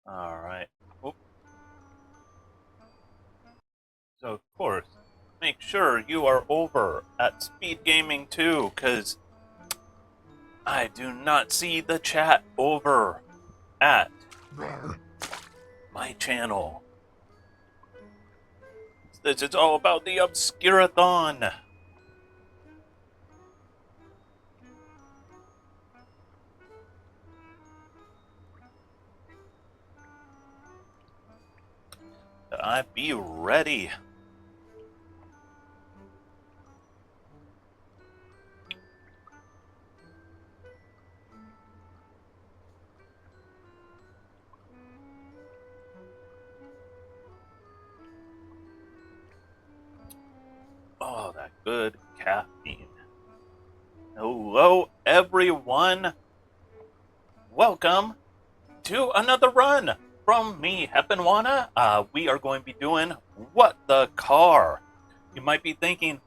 Alright. So, of course, make sure you are over at Speed Gaming 2, because I do not see the chat over at my channel. This is all about the Obscurathon. I be ready. Oh, that good caffeine. Hello, everyone. Welcome to another run from me, Heponwana. We are going to be doing What the Car. You might be thinking,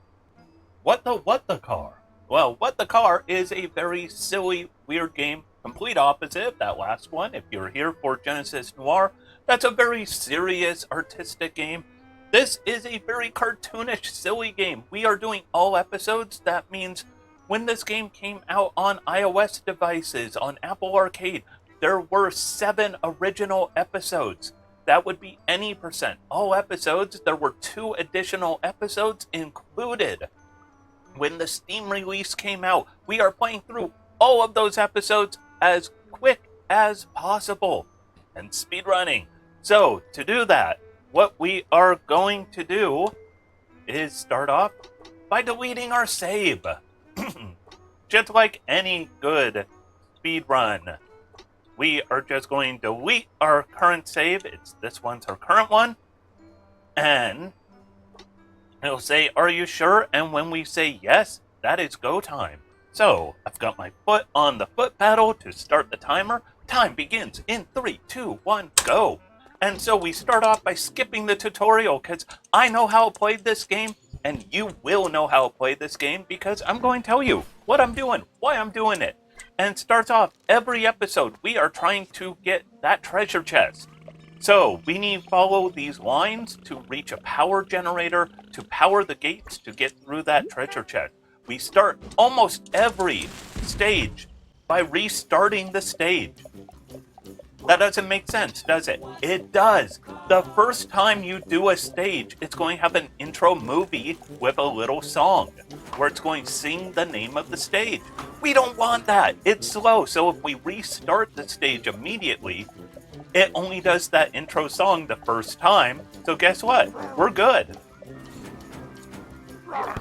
what the car? Well, What the Car is a very silly, weird game, complete opposite of that last one. If you're here for Genesis Noir, that's a very serious, artistic game. This is a very cartoonish, silly game. We are doing all episodes. That means when this game came out on iOS devices, on Apple Arcade, there were 7 original episodes. That would be any percent. All episodes, there were 2 additional episodes included. When the Steam release came out, we are playing through all of those episodes as quick as possible and speedrunning. So, to do that, what we are going to do is start off by deleting our save. Just like any good speedrun, we are just going to delete our current save. This one's our current one. And it'll say, "Are you sure?" And when we say yes, that is go time. So, I've got my foot on the foot pedal to start the timer. Time begins in 3, 2, 1, go. And so we start off by skipping the tutorial, because I know how to play this game, and you will know how to play this game, because I'm going to tell you what I'm doing, why I'm doing it. And it starts off every episode, we are trying to get that treasure chest. So, we need to follow these lines to reach a power generator, to power the gates to get through that treasure chest. We start almost every stage by restarting the stage. That doesn't make sense, does it? It does. The first time you do a stage, it's going to have an intro movie with a little song, where it's going to sing the name of the stage. We don't want that. It's slow, so if we restart the stage immediately, it only does that intro song the first time, so guess what? We're good.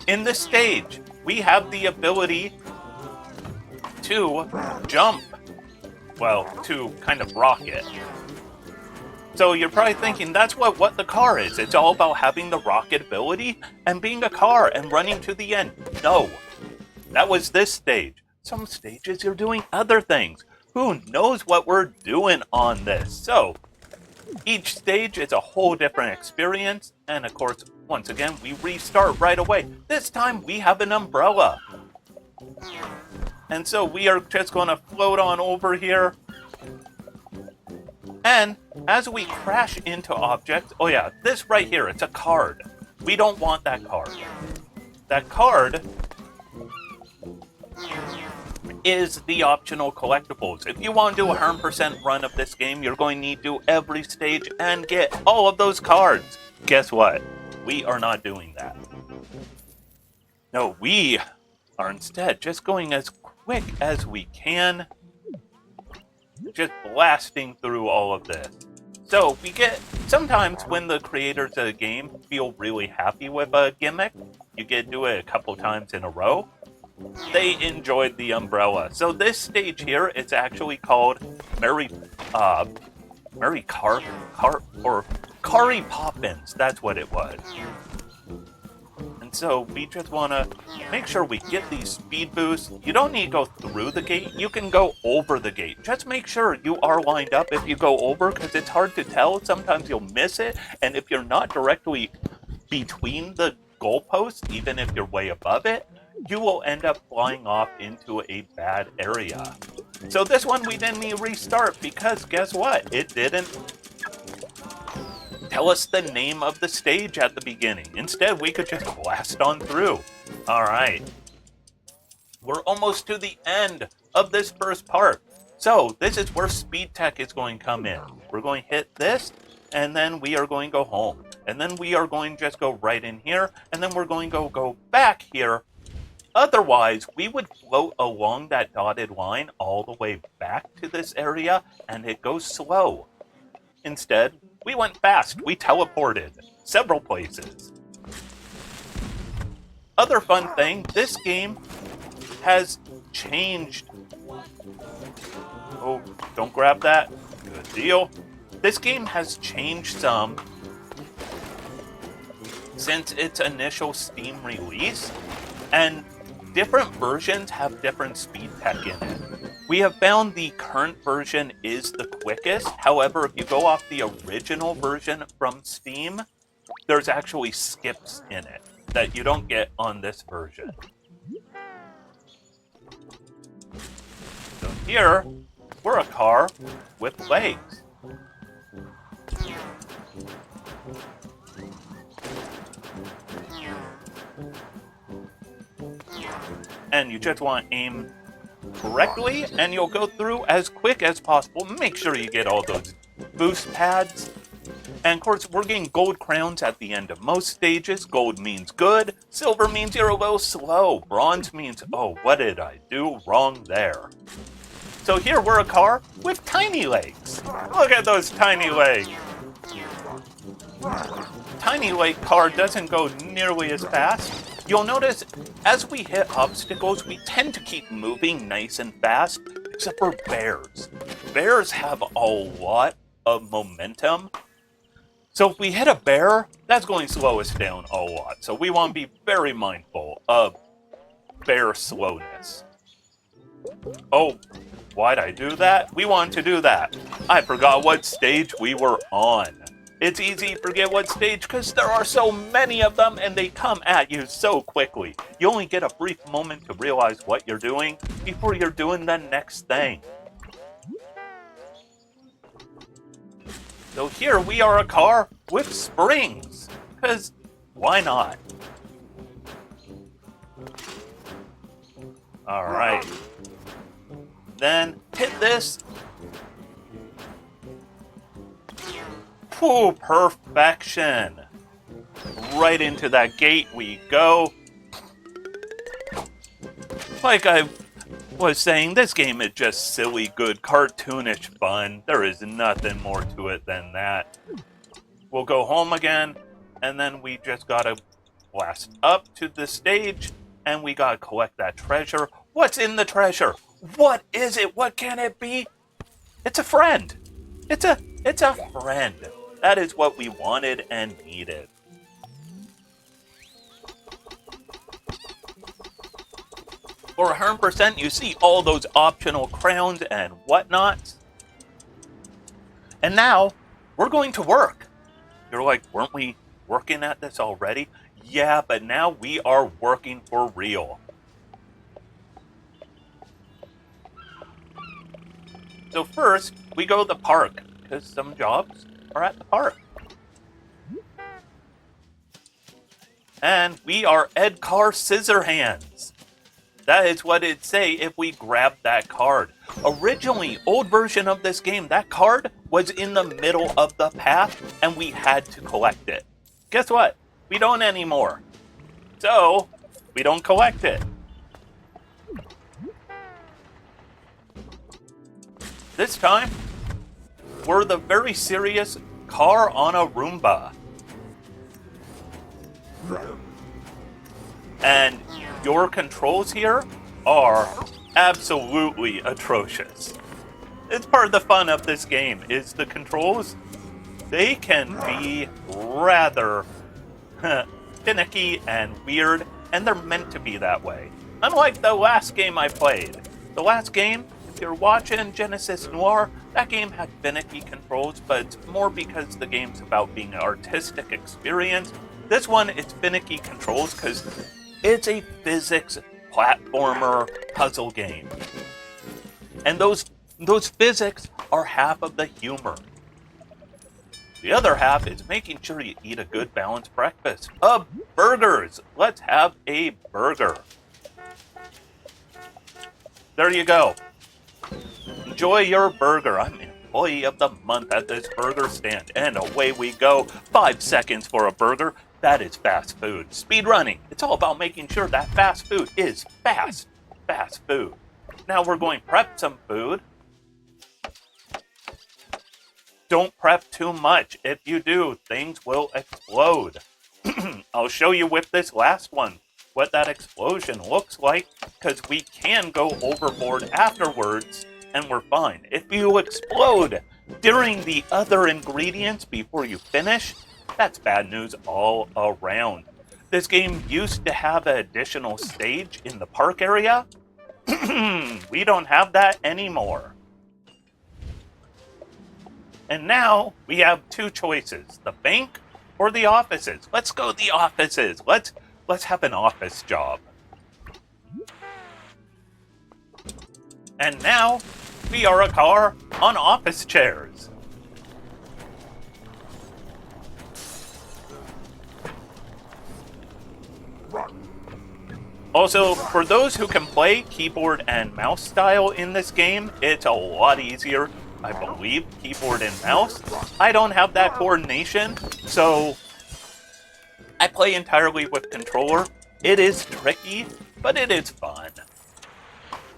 In this stage, we have the ability to jump. Well, to kind of rocket. So you're probably thinking, that's what the car is. It's all about having the rocket ability and being a car and running to the end. No. That was this stage. Some stages you're doing other things. Who knows what we're doing on this? So, each stage is a whole different experience. And of course, once again, we restart right away. This time we have an umbrella. And so we are just going to float on over here. And as we crash into objects, oh yeah, this right here, it's a card. We don't want that card. That card is the optional collectibles. If you want to do a 100% run of this game, you're going to need to do every stage and get all of those cards. Guess what? We are not doing that. No, we are instead just going as quick as we can, just blasting through all of this. So we get, sometimes when the creators of the game feel really happy with a gimmick, you get to do it a couple times in a row, they enjoyed the umbrella. So this stage here, it's actually called Mary Poppins, that's what it was. And so we just want to make sure we get these speed boosts. You don't need to go through the gate. You can go over the gate. Just make sure you are lined up if you go over, because it's hard to tell. Sometimes you'll miss it. And if you're not directly between the goalposts, even if you're way above it, you will end up flying off into a bad area. So this one we didn't need to restart because guess what? It didn't tell us the name of the stage at the beginning. Instead, we could just blast on through. All right. We're almost to the end of this first part. So this is where speed tech is going to come in. We're going to hit this, and then we are going to go home. And then we are going to just go right in here, and then we're going to go back here. Otherwise, we would float along that dotted line all the way back to this area, and it goes slow. Instead, we went fast. We teleported several places. Other fun thing, this game has changed. Oh, don't grab that. Good deal. This game has changed some since its initial Steam release, and different versions have different speed tech in it. We have found the current version is the quickest. However, if you go off the original version from Steam, there's actually skips in it that you don't get on this version. So here, we're a car with legs. And you just want to aim correctly, and you'll go through as quick as possible. Make sure you get all those boost pads. And of course, we're getting gold crowns at the end of most stages. Gold means good. Silver means you're a little slow. Bronze means, oh, what did I do wrong there? So here we're a car with tiny legs. Look at those tiny legs. Tiny leg car doesn't go nearly as fast. You'll notice as we hit obstacles, we tend to keep moving nice and fast, except for bears. Bears have a lot of momentum. So if we hit a bear, that's going to slow us down a lot. So we want to be very mindful of bear slowness. Oh, why'd I do that? We want to do that. I forgot what stage we were on. It's easy to forget what stage because there are so many of them and they come at you so quickly. You only get a brief moment to realize what you're doing before you're doing the next thing. So here we are a car with springs, because why not? Alright. Then hit this. Whew, perfection. Right into that gate we go. Like I was saying, this game is just silly, good, cartoonish fun. There is nothing more to it than that. We'll go home again, and then we just gotta blast up to the stage, and we gotta collect that treasure. What's in the treasure? What is it? What can it be? It's a friend. It's a friend. That is what we wanted and needed. For 100%, you see all those optional crowns and whatnot. And now, we're going to work. You're like, weren't we working at this already? Yeah, but now we are working for real. So first, we go to the park, because some jobs are at the park. And we are Ed Car Scissorhands. That is what it'd say if we grabbed that card. Originally, old version of this game, that card was in the middle of the path, and we had to collect it. Guess what? We don't anymore. So, we don't collect it. This time, we're the very serious car on a Roomba. And your controls here are absolutely atrocious. It's part of the fun of this game, is the controls. They can be rather finicky and weird, and they're meant to be that way. Unlike the last game I played. The last game, if you're watching Genesis Noir, that game had finicky controls, but it's more because the game's about being an artistic experience. This one, it's finicky controls because it's a physics platformer puzzle game. And those physics are half of the humor. The other half is making sure you eat a good balanced breakfast of burgers. Let's have a burger. There you go. Enjoy your burger. I'm employee of the month at this burger stand. And away we go. 5 seconds for a burger. That is fast food. Speedrunning. It's all about making sure that fast food is fast food. Now we're going to prep some food. Don't prep too much. If you do, things will explode. I'll show you with this last one what that explosion looks like, because we can go overboard afterwards and we're fine. If you explode during the other ingredients before you finish, that's bad news all around. This game used to have an additional stage in the park area. We don't have that anymore. And now we have two choices, the bank or the offices. Let's go the offices. Let's have an office job. And now we are a car on office chairs. Also, for those who can play keyboard and mouse style in this game, it's a lot easier. I believe keyboard and mouse. I don't have that coordination, so I play entirely with controller. It is tricky, but it is fun.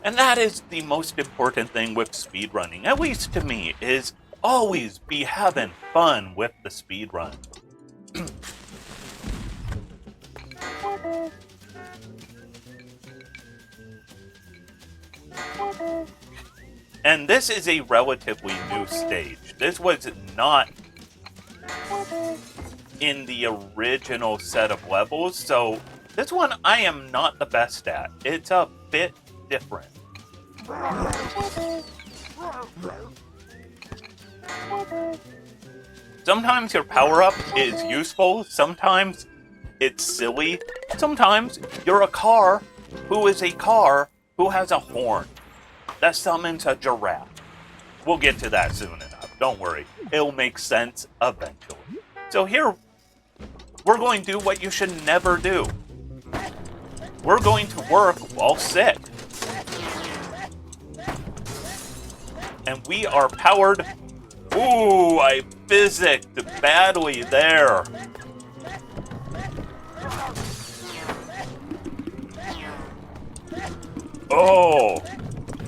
And that is the most important thing with speedrunning, at least to me, is always be having fun with the speedrun. And this is a relatively new stage. This was not in the original set of levels, so this one I am not the best at. It's a bit different. Sometimes your power-up is useful, sometimes it's silly, sometimes you're a car who is a car who has a horn that summons a giraffe. We'll get to that soon enough. Don't worry. It'll make sense eventually. So here, we're going to do what you should never do. We're going to work while sick. And we are powered. Ooh, I physicked badly there. Oh.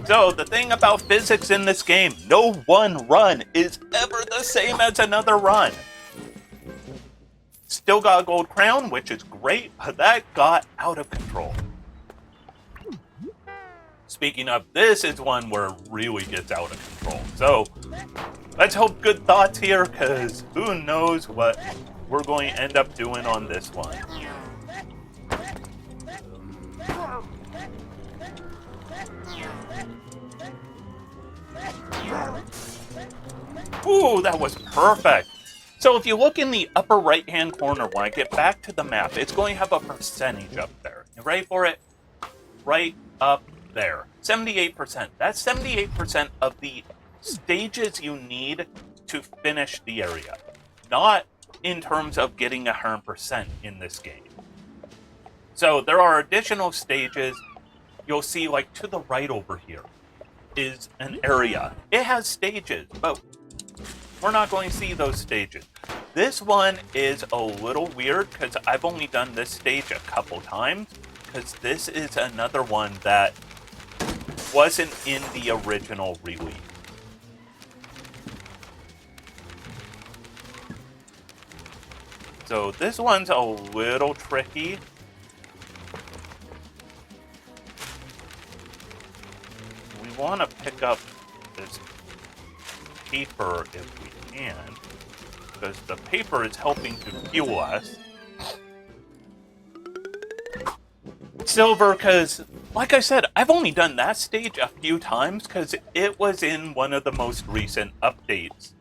So, the thing about physics in this game, no one run is ever the same as another run. Still got a gold crown, which is great, but that got out of control. Speaking of, this is one where it really gets out of control. So, let's hope good thoughts here, because who knows what we're going to end up doing on this one. Ooh, that was perfect. So if you look in the upper right-hand corner when I get back to the map, it's going to have a percentage up there. You ready for it? Right up there. 78%. That's 78% of the stages you need to finish the area. Not in terms of getting 100% in this game. So there are additional stages. You'll see, like, to the right over here is an area. It has stages, but we're not going to see those stages. This one is a little weird because I've only done this stage a couple times, because this is another one that wasn't in the original release. So this one's a little tricky. We want to pick up this paper if we can, because the paper is helping to fuel us. Silver, because, like I said, I've only done that stage a few times because it was in one of the most recent updates.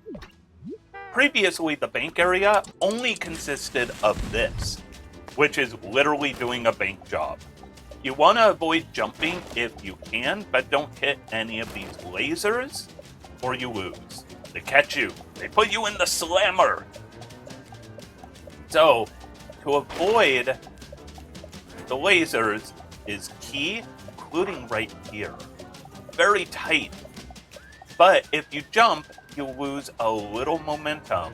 Previously, the bank area only consisted of this, which is literally doing a bank job. You want to avoid jumping if you can, but don't hit any of these lasers or you lose. They catch you. They put you in the slammer. So, to avoid the lasers is key, including right here. Very tight. But if you jump, you lose a little momentum.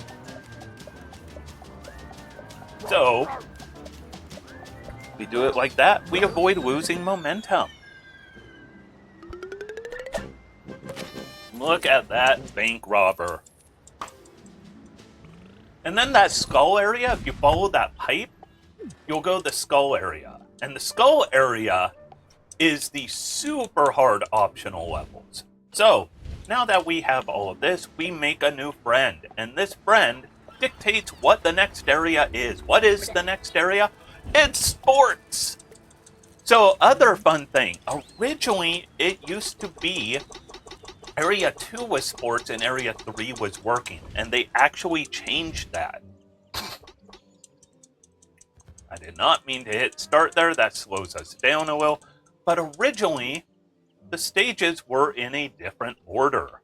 So, we do it like that. We avoid losing momentum. Look at that bank robber. And then that skull area, if you follow that pipe, you'll go the skull area. And the skull area is the super hard optional levels. So, now that we have all of this, we make a new friend. And this friend dictates what the next area is. What is the next area? It's sports! So, other fun thing. Originally, it used to be Area 2 was sports and Area 3 was working. And they actually changed that. I did not mean to hit start there. That slows us down a little. But originally, the stages were in a different order.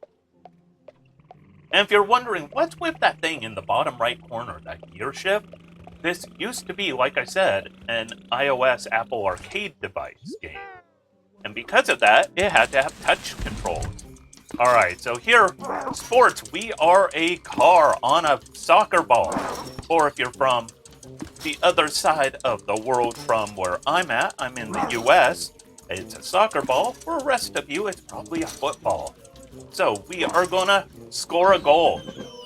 And if you're wondering, what's with that thing in the bottom right corner, that gear shift? This used to be, like I said, an iOS Apple Arcade device game. And because of that, it had to have touch controls. Alright, so here, sports, we are a car on a soccer ball. Or if you're from the other side of the world from where I'm at, I'm in the US, it's a soccer ball. For the rest of you, it's probably a football. So we are gonna score a goal.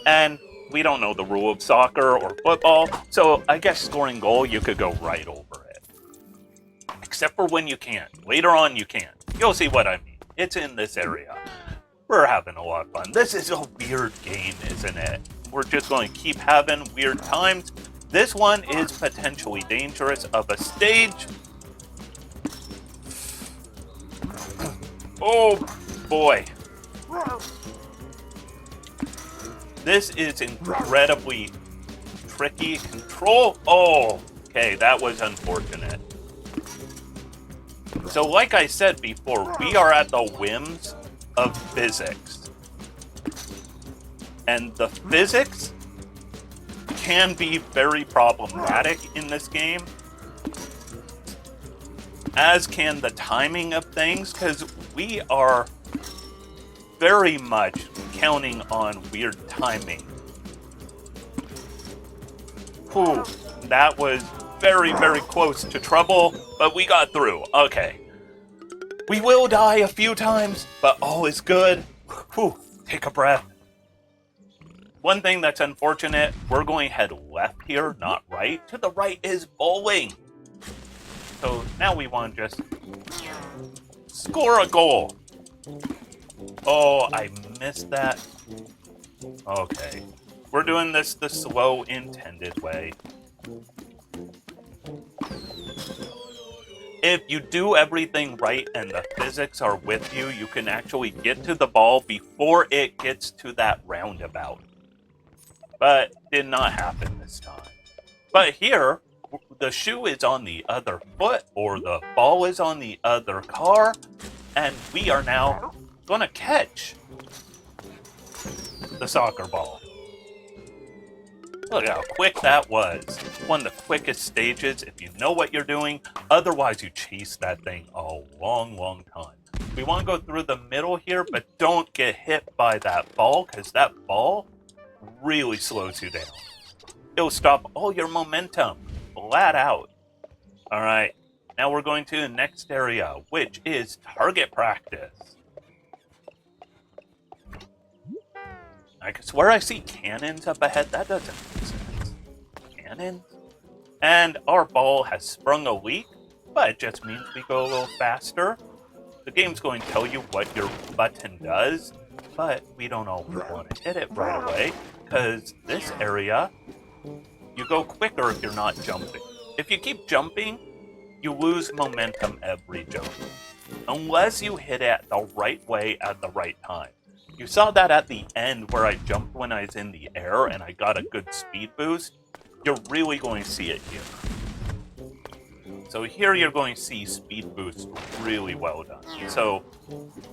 And we don't know the rule of soccer or football, so I guess scoring goal, you could go right over it. Except for when you can't. Later on, you can't. You'll see what I mean. It's in this area. We're having a lot of fun. This is a weird game, isn't it? We're just going to keep having weird times. This one is potentially dangerous of a stage. Oh, boy. This is incredibly tricky. Control. Oh, okay, that was unfortunate. So like I said before, we are at the whims of physics. And the physics can be very problematic in this game, as can the timing of things, because we are very much counting on weird timing. Whew, that was very, very close to trouble, but we got through. Okay. We will die a few times, but all is good. Whew, take a breath. One thing that's unfortunate, we're going to head left here, not right. To the right is bowling. So now we want to just score a goal. Oh, I missed that. Okay. We're doing this the slow, intended way. If you do everything right and the physics are with you, you can actually get to the ball before it gets to that roundabout. But did not happen this time. But here, the shoe is on the other foot, or the ball is on the other car, and we are now going to catch the soccer ball. Look how quick that was. One of the quickest stages if you know what you're doing. Otherwise, you chase that thing a long, long time. We want to go through the middle here, but don't get hit by that ball, because that ball really slows you down. It'll stop all your momentum flat out. All right, now we're going to the next area, which is target practice. I swear I see cannons up ahead. That doesn't make sense. Cannons? And our ball has sprung a leak, but it just means we go a little faster. The game's going to tell you what your button does, but we don't always want to hit it right away, because this area, you go quicker if you're not jumping. If you keep jumping, you lose momentum every jump, unless you hit it the right way at the right time. You saw that at the end where I jumped when I was in the air and I got a good speed boost. You're really going to see it here. So here you're going to see speed boost really well done. So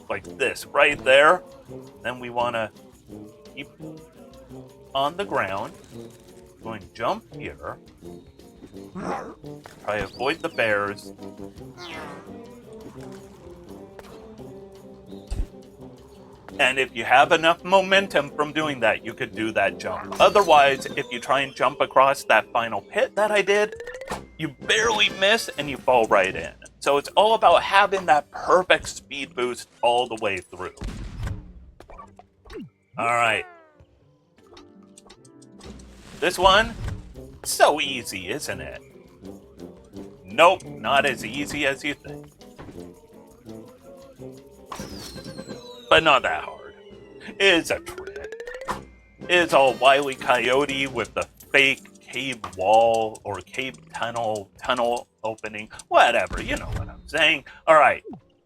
like this right there. Then we want to keep on the ground. Going to jump here. Try to avoid the bears. And if you have enough momentum from doing that, you could do that jump. Otherwise, if you try and jump across that final pit that I did, you barely miss and you fall right in. So it's all about having that perfect speed boost all the way through. All right. This one, so easy, isn't it? Nope, not as easy as you think. But not that hard. It's a trick. It's all Wile E. Coyote with the fake cave wall or cave tunnel opening, whatever, you know what I'm saying. All right,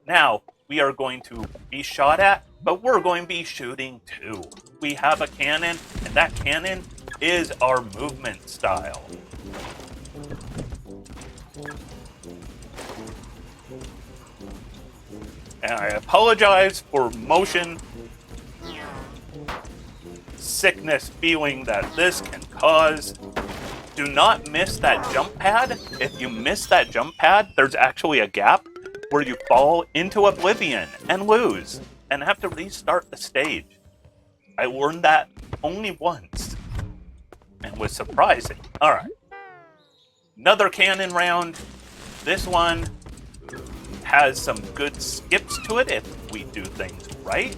now we are going to be shot at, but we're going to be shooting too. We have a cannon, and that cannon is our movement style. And I apologize for motion sickness feeling that this can cause. Do not miss that jump pad. If you miss that jump pad, there's actually a gap where you fall into oblivion and lose and have to restart the stage. I learned that only once and was surprising. All right. Another cannon round. This one has some good skips to it if we do things right.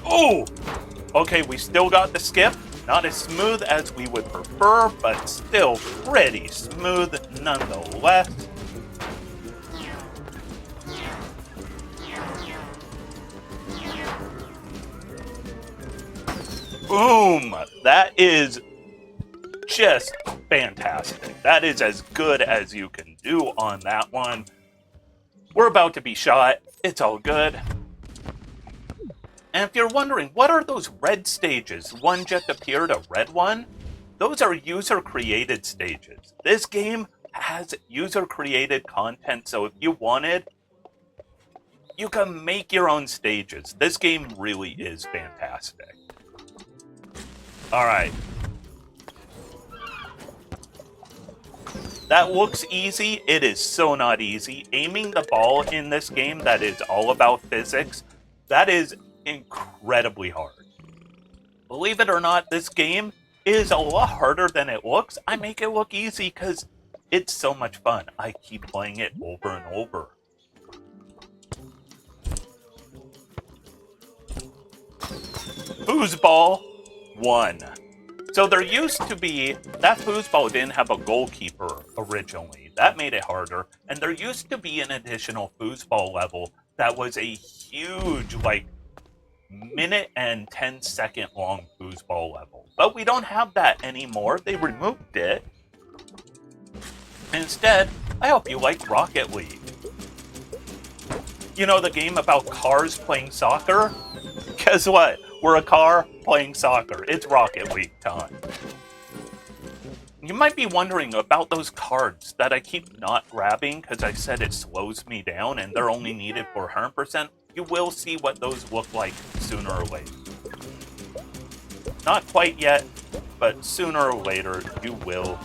Oh! Okay, we still got the skip. Not as smooth as we would prefer, but still pretty smooth nonetheless. Boom! That is just fantastic. That is as good as you can do on that one. We're about to be shot. It's all good. And if you're wondering, what are those red stages? One just appeared, a red one? Those are user-created stages. This game has user-created content, so if you wanted, you can make your own stages. This game really is fantastic. All right. That looks easy. It is so not easy. Aiming the ball in this game that is all about physics, that is incredibly hard. Believe it or not, this game is a lot harder than it looks. I make it look easy because it's so much fun. I keep playing it over and over. Foosball 1. So there used to be, that foosball didn't have a goalkeeper originally. That made it harder. And there used to be an additional foosball level that was a huge, like, minute and 10-second long foosball level. But we don't have that anymore. They removed it. Instead, I hope you like Rocket League. You know, the game about cars playing soccer? Guess what? We're a car playing soccer. It's Rocket League time. You might be wondering about those cards that I keep not grabbing because I said it slows me down and they're only needed for 100%. You will see what those look like sooner or later. Not quite yet, but sooner or later you will.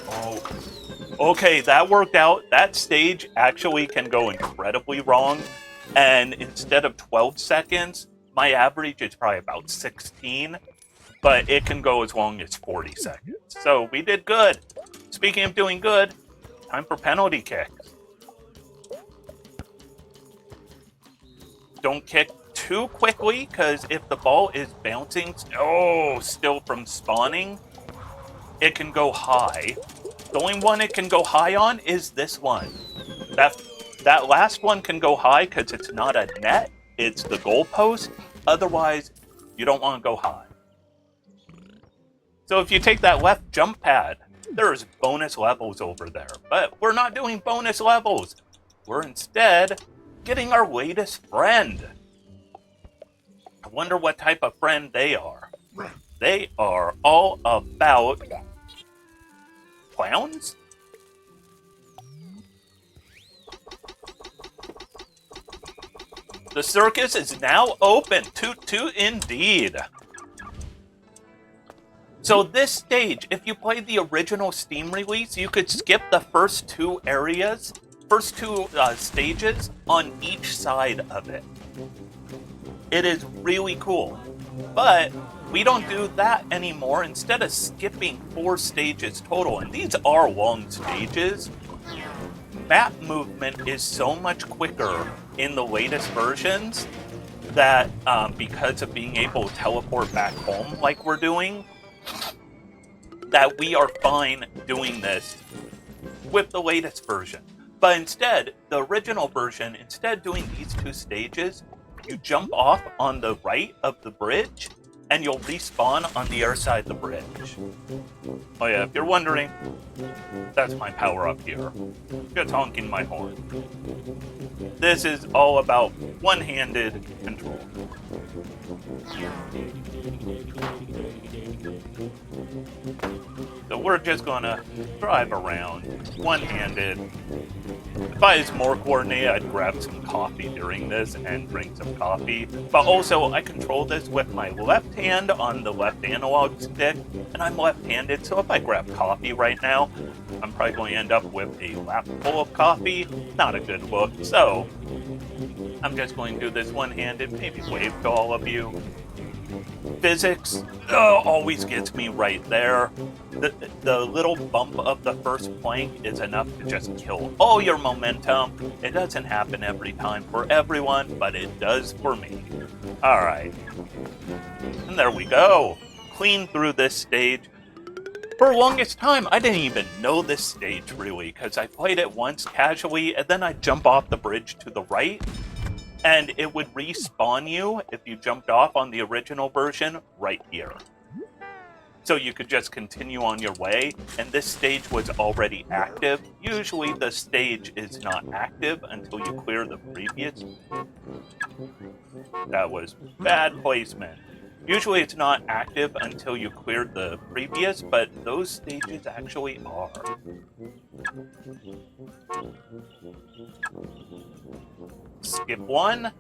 Oh, okay, that worked out. That stage actually can go incredibly wrong. And instead of 12 seconds, my average is probably about 16. But it can go as long as 40 seconds. So we did good. Speaking of doing good, time for penalty kicks. Don't kick too quickly, because if the ball is bouncing, still from spawning, it can go high. The only one it can go high on is this one. That last one can go high because it's not a net, it's the goalpost. Otherwise, you don't want to go high. So if you take that left jump pad, there's bonus levels over there. But we're not doing bonus levels. We're instead getting our latest friend. Wonder what type of friend they are. They are all about clowns? The circus is now open. Toot toot indeed. So this stage, if you played the original Steam release, you could skip the first two areas, stages on each side of it. It is really cool. But we don't do that anymore. Instead of skipping 4 stages total, and these are long stages, map movement is so much quicker in the latest versions that because of being able to teleport back home like we're doing, that we are fine doing this with the latest version. But instead, the original version, instead of doing these 2 stages, you jump off on the right of the bridge, and you'll respawn on the other side of the bridge. Oh yeah, if you're wondering, that's my power-up here. Just honking my horn. This is all about one-handed control. So we're just gonna drive around one-handed. If I was more coordinated, I'd grab some coffee during this and drink some coffee. But also, I control this with my left hand on the left analog stick, and I'm left-handed, so if I grab coffee right now, I'm probably going to end up with a lap full of coffee. Not a good look, so I'm just going to do this one-handed, maybe wave to all of you. Physics always gets me right there. The little bump of the first plank is enough to just kill all your momentum. It doesn't happen every time for everyone, but it does for me. Alright. And there we go. Clean through this stage. For the longest time, I didn't even know this stage, really, because I played it once casually, and then I'd jump off the bridge to the right, and it would respawn you if you jumped off on the original version right here. So you could just continue on your way, and this stage was already active. Usually the stage is not active until you clear the previous. That was bad placement. Usually it's not active until you cleared the previous, but those stages actually are. Skip 1.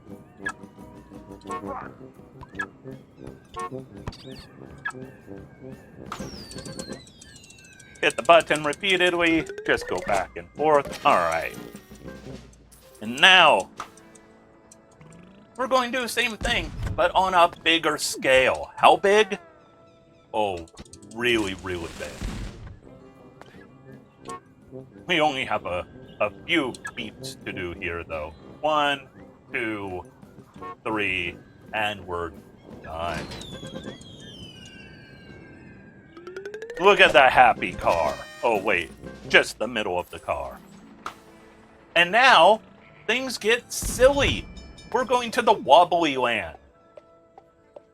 Hit the button repeatedly, just go back and forth. Alright. And now, we're going to do the same thing, but on a bigger scale. How big? Oh, really, really big. We only have a few beats to do here, though. 1, 2, 3, and we're done. Look at that happy car. Oh, wait, just the middle of the car. And now, things get silly. We're going to the wobbly land.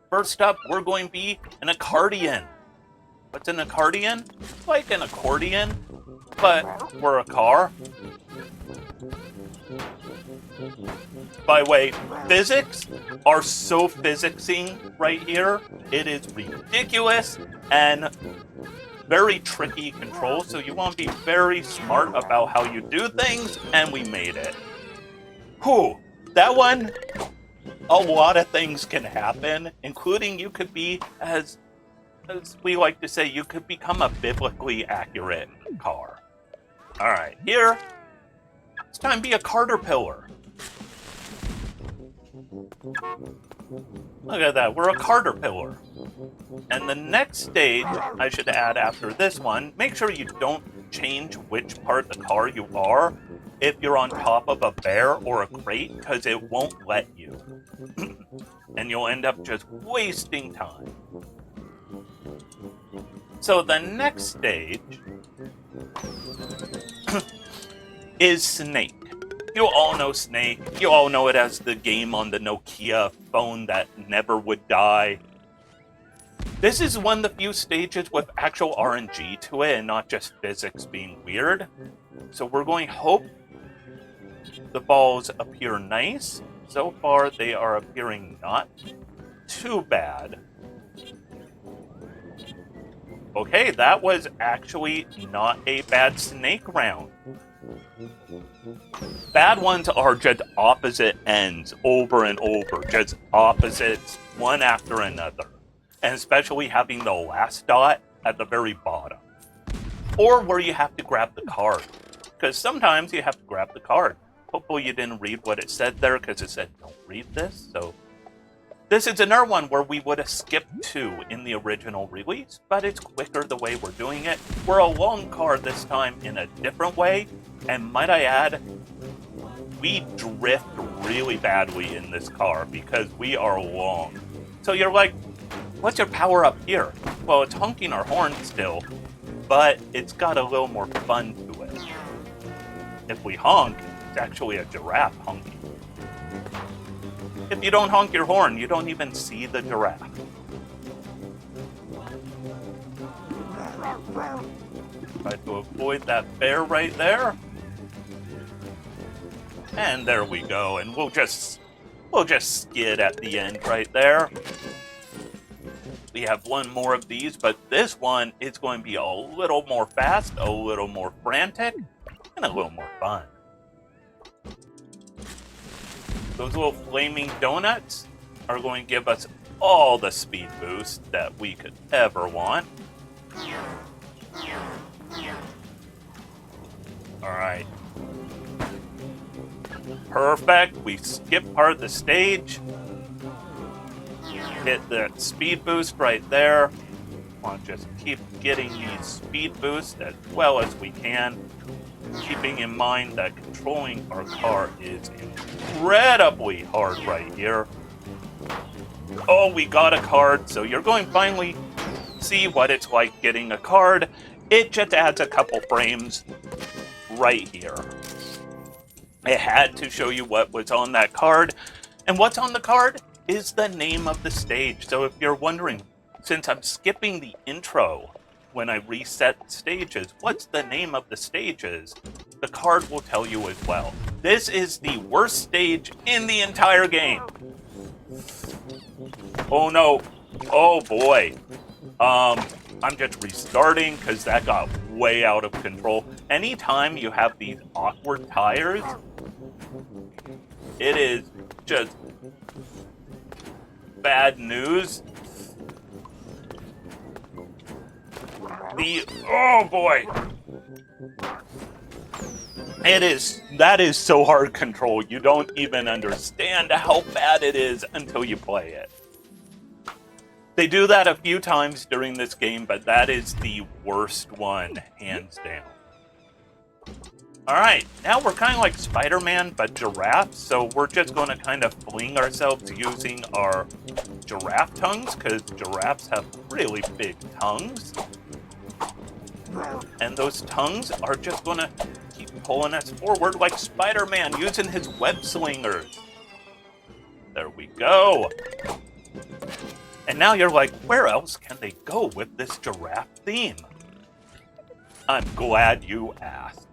First up, we're going to be an accordion. What's an accordion? Like an accordion, but we're a car. By the way, physics are so physicsing right here. It is ridiculous and very tricky control, so you want to be very smart about how you do things, and we made it. Whew, that one, a lot of things can happen, including you could be, as we like to say, you could become a biblically accurate car. Alright, here, it's time to be a caterpillar. Look at that, we're a caterpillar. And the next stage, I should add after this one, make sure you don't change which part of the car you are if you're on top of a bear or a crate, because it won't let you. And you'll end up just wasting time. So the next stage is Snake. You all know Snake. You all know it as the game on the Nokia phone that never would die. This is one of the few stages with actual RNG to it and not just physics being weird. So we're going to hope the balls appear nice. So far, they are appearing not. too bad. Okay, that was actually not a bad snake round. Bad ones are just opposite ends over and over, just opposites, one after another. And especially having the last dot at the very bottom. Or where you have to grab the card. Because sometimes you have to grab the card. Hopefully you didn't read what it said there, because it said don't read this. So this is another one where we would have skipped 2 in the original release, but it's quicker the way we're doing it. We're a long card this time in a different way, and might I add, we drift really badly in this car because we are long. So you're like, what's your power up here? Well, it's honking our horn still, but it's got a little more fun to it. If we honk, it's actually a giraffe honking. If you don't honk your horn, you don't even see the giraffe. Try to avoid that bear right there. And there we go, and we'll just skid at the end right there. We have one more of these, but this one is going to be a little more fast, a little more frantic, and a little more fun. Those little flaming donuts are going to give us all the speed boost that we could ever want. Alright. Perfect. We skip part of the stage. Hit that speed boost right there. Want to just keep getting these speed boosts as well as we can. Keeping in mind that controlling our car is incredibly hard right here. Oh, we got a card, so you're going to finally see what it's like getting a card. It just adds a couple frames right here. It had to show you what was on that card, and what's on the card is the name of the stage. So if you're wondering, since I'm skipping the intro when I reset stages, what's the name of the stages? The card will tell you as well. This is the worst stage in the entire game. Oh no. Oh boy. I'm just restarting because that got way out of control. Anytime you have these awkward tires, it is just bad news. Oh boy. That is so hard to control. You don't even understand how bad it is until you play it. They do that a few times during this game, but that is the worst one, hands down. Alright, now we're kind of like Spider-Man, but giraffes, so we're just going to kind of fling ourselves using our giraffe tongues, because giraffes have really big tongues. And those tongues are just going to keep pulling us forward like Spider-Man using his web slingers. There we go. And now you're like, where else can they go with this giraffe theme? I'm glad you asked.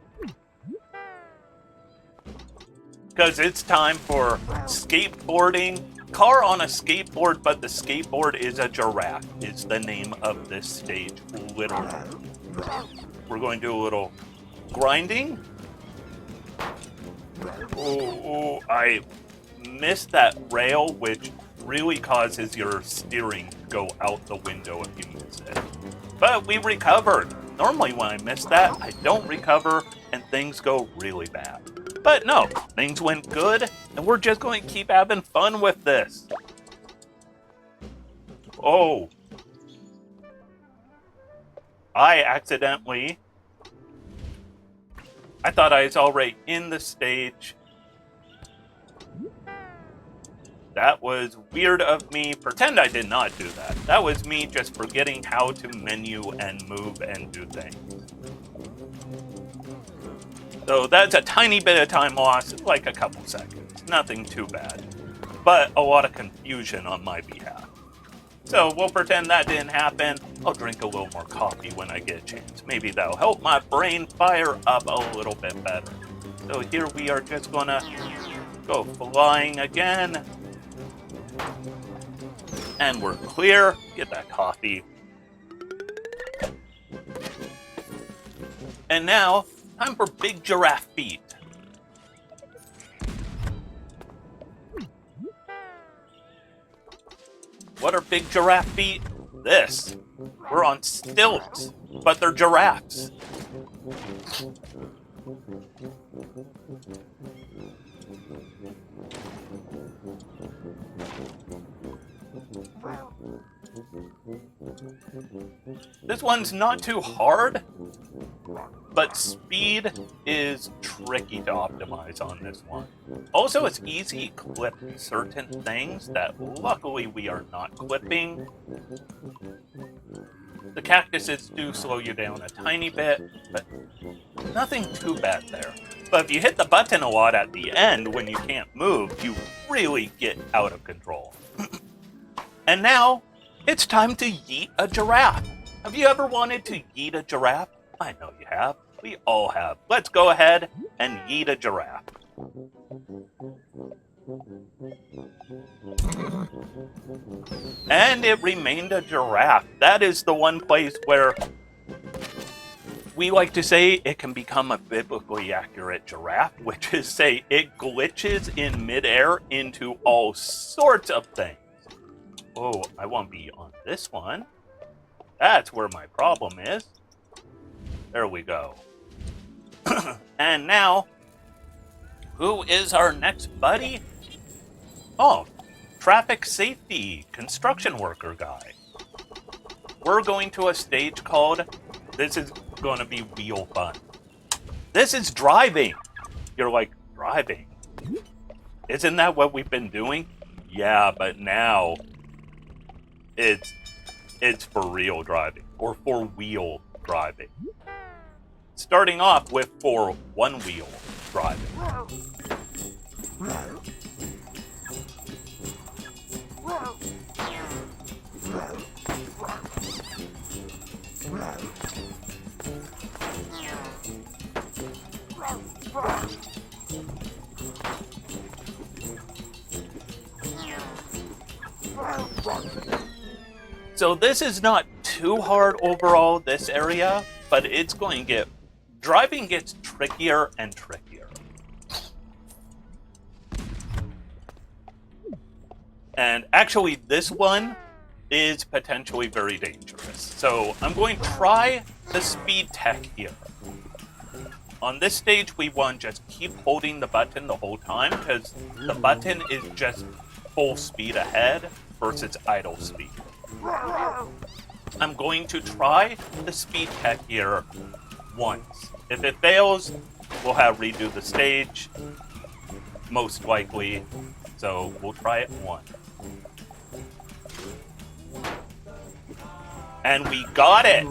Because it's time for skateboarding. Car on a skateboard, but the skateboard is a giraffe, is the name of this stage, literally. We're going to do a little grinding. Oh, I missed that rail, which really causes your steering to go out the window if you miss it. But we recovered. Normally when I miss that, I don't recover and things go really bad. But no, things went good, and we're just going to keep having fun with this. Oh. I thought I was already in the stage. That was weird of me. Pretend I did not do that. That was me just forgetting how to menu and move and do things. So that's a tiny bit of time loss, like a couple seconds. Nothing too bad. But a lot of confusion on my behalf. So we'll pretend that didn't happen. I'll drink a little more coffee when I get a chance. Maybe that'll help my brain fire up a little bit better. So here we are just gonna go flying again. And we're clear. Get that coffee. And now, time for big giraffe feet. What are big giraffe feet? This. We're on stilts, but they're giraffes. This one's not too hard, but speed is tricky to optimize on this one. Also, it's easy to clip certain things that luckily we are not clipping. The cactuses do slow you down a tiny bit, but nothing too bad there. But if you hit the button a lot at the end when you can't move, you really get out of control. And now, it's time to yeet a giraffe. Have you ever wanted to yeet a giraffe? I know you have. We all have. Let's go ahead and yeet a giraffe. And it remained a giraffe. That is the one place where we like to say it can become a biblically accurate giraffe, which is say it glitches in midair into all sorts of things. Oh, I won't be on this one. That's where my problem is. There we go. And now, who is our next buddy? Oh, traffic safety construction worker guy. We're going to a stage called, this is going to be wheel fun. This is driving. You're like, driving? Isn't that what we've been doing? Yeah, but now it's for real driving, or for wheel driving. Starting off with for one-wheel driving. So this is not too hard overall, this area, but it's going to get... Driving gets trickier and trickier. And actually, this one is potentially very dangerous. So I'm going to try the speed tech here. On this stage, we want to just keep holding the button the whole time, because the button is just full speed ahead versus idle speed. I'm going to try the speed tech here once. If it fails, we'll have redo the stage, most likely. So we'll try it once. And we got it!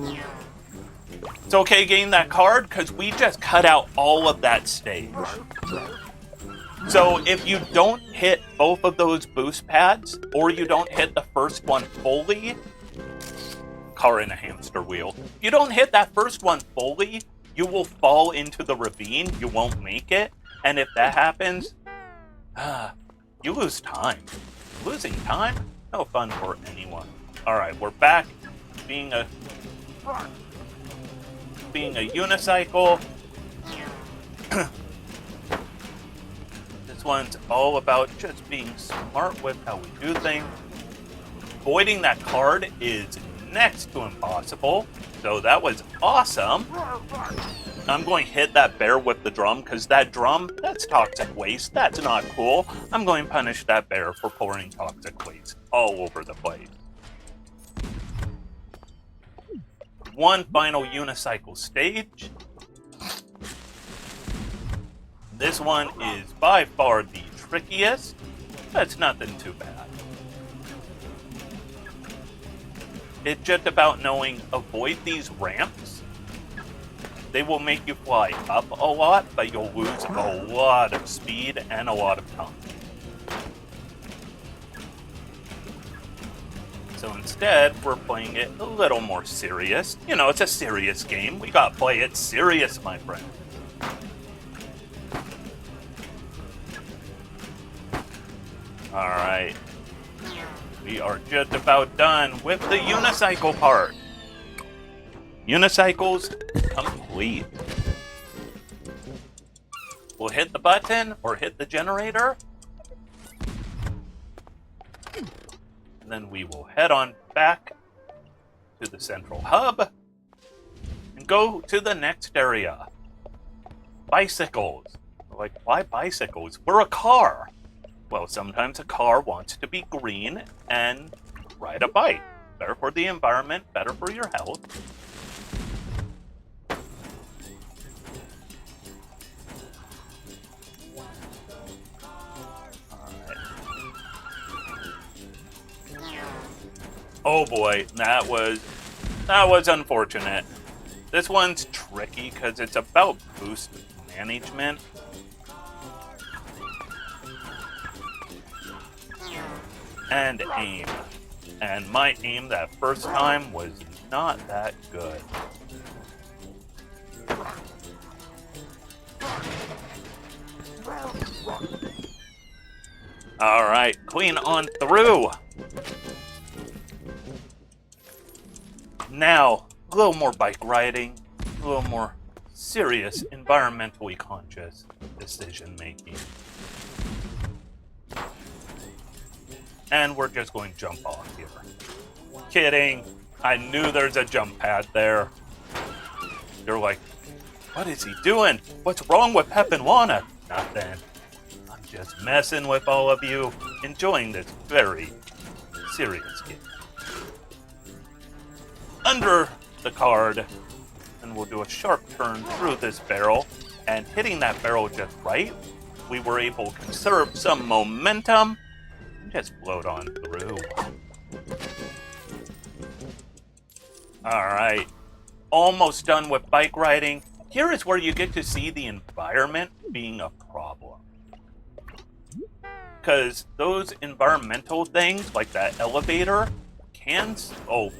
It's okay getting that card, because we just cut out all of that stage. So if you don't hit both of those boost pads, or you don't hit the first one fully, car in a hamster wheel. If you don't hit that first one fully, you will fall into the ravine, you won't make it, and if that happens, you lose time. Losing time? No fun for anyone. Alright, we're back being a unicycle. This one's all about just being smart with how we do things. Avoiding that card is next to impossible, so that was awesome. I'm going to hit that bear with the drum, because that drum, that's toxic waste. That's not cool. I'm going to punish that bear for pouring toxic waste all over the place. One final unicycle stage. This one is by far the trickiest. That's nothing too bad. It's just about knowing, avoid these ramps. They will make you fly up a lot, but you'll lose a lot of speed and a lot of time. So instead, we're playing it a little more serious. You know, it's a serious game. We gotta play it serious, my friend. Alright. We are just about done with the unicycle part. Unicycles complete. We'll hit the button or hit the generator. And then we will head on back to the central hub and go to the next area. Bicycles. Like, why bicycles? We're a car. Well, sometimes a car wants to be green and ride a bike. Better for the environment, better for your health. Oh boy, that was unfortunate. This one's tricky because it's about boost management. And aim. And my aim that first time was not that good. Alright, clean on through. Now, a little more bike riding, a little more serious, environmentally conscious decision making. And we're just going to jump off here. Kidding. I knew there's a jump pad there. You're like, what is he doing? What's wrong with Heponwana? Nothing. I'm just messing with all of you, enjoying this very serious game. Under the card, and we'll do a sharp turn through this barrel, and hitting that barrel just right, we were able to conserve some momentum and just float on through. Alright, almost done with bike riding. Here is where you get to see the environment being a problem. Because those environmental things, like that elevator, can... Oh,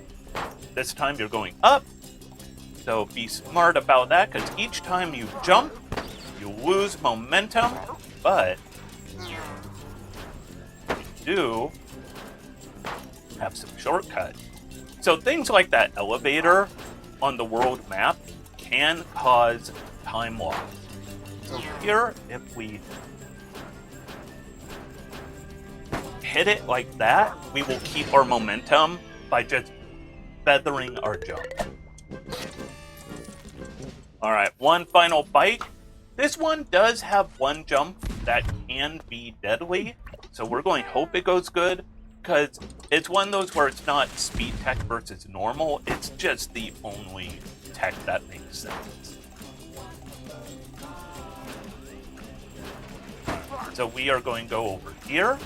this time you're going up. So be smart about that, because each time you jump, you lose momentum, but you do have some shortcuts. So things like that elevator on the world map can cause time loss. So here, if we hit it like that, we will keep our momentum by just feathering our jump. Alright, one final bike. This one does have one jump that can be deadly, so we're going to hope it goes good, because it's one of those where it's not speed tech versus normal, it's just the only tech that makes sense. So we are going to go over here.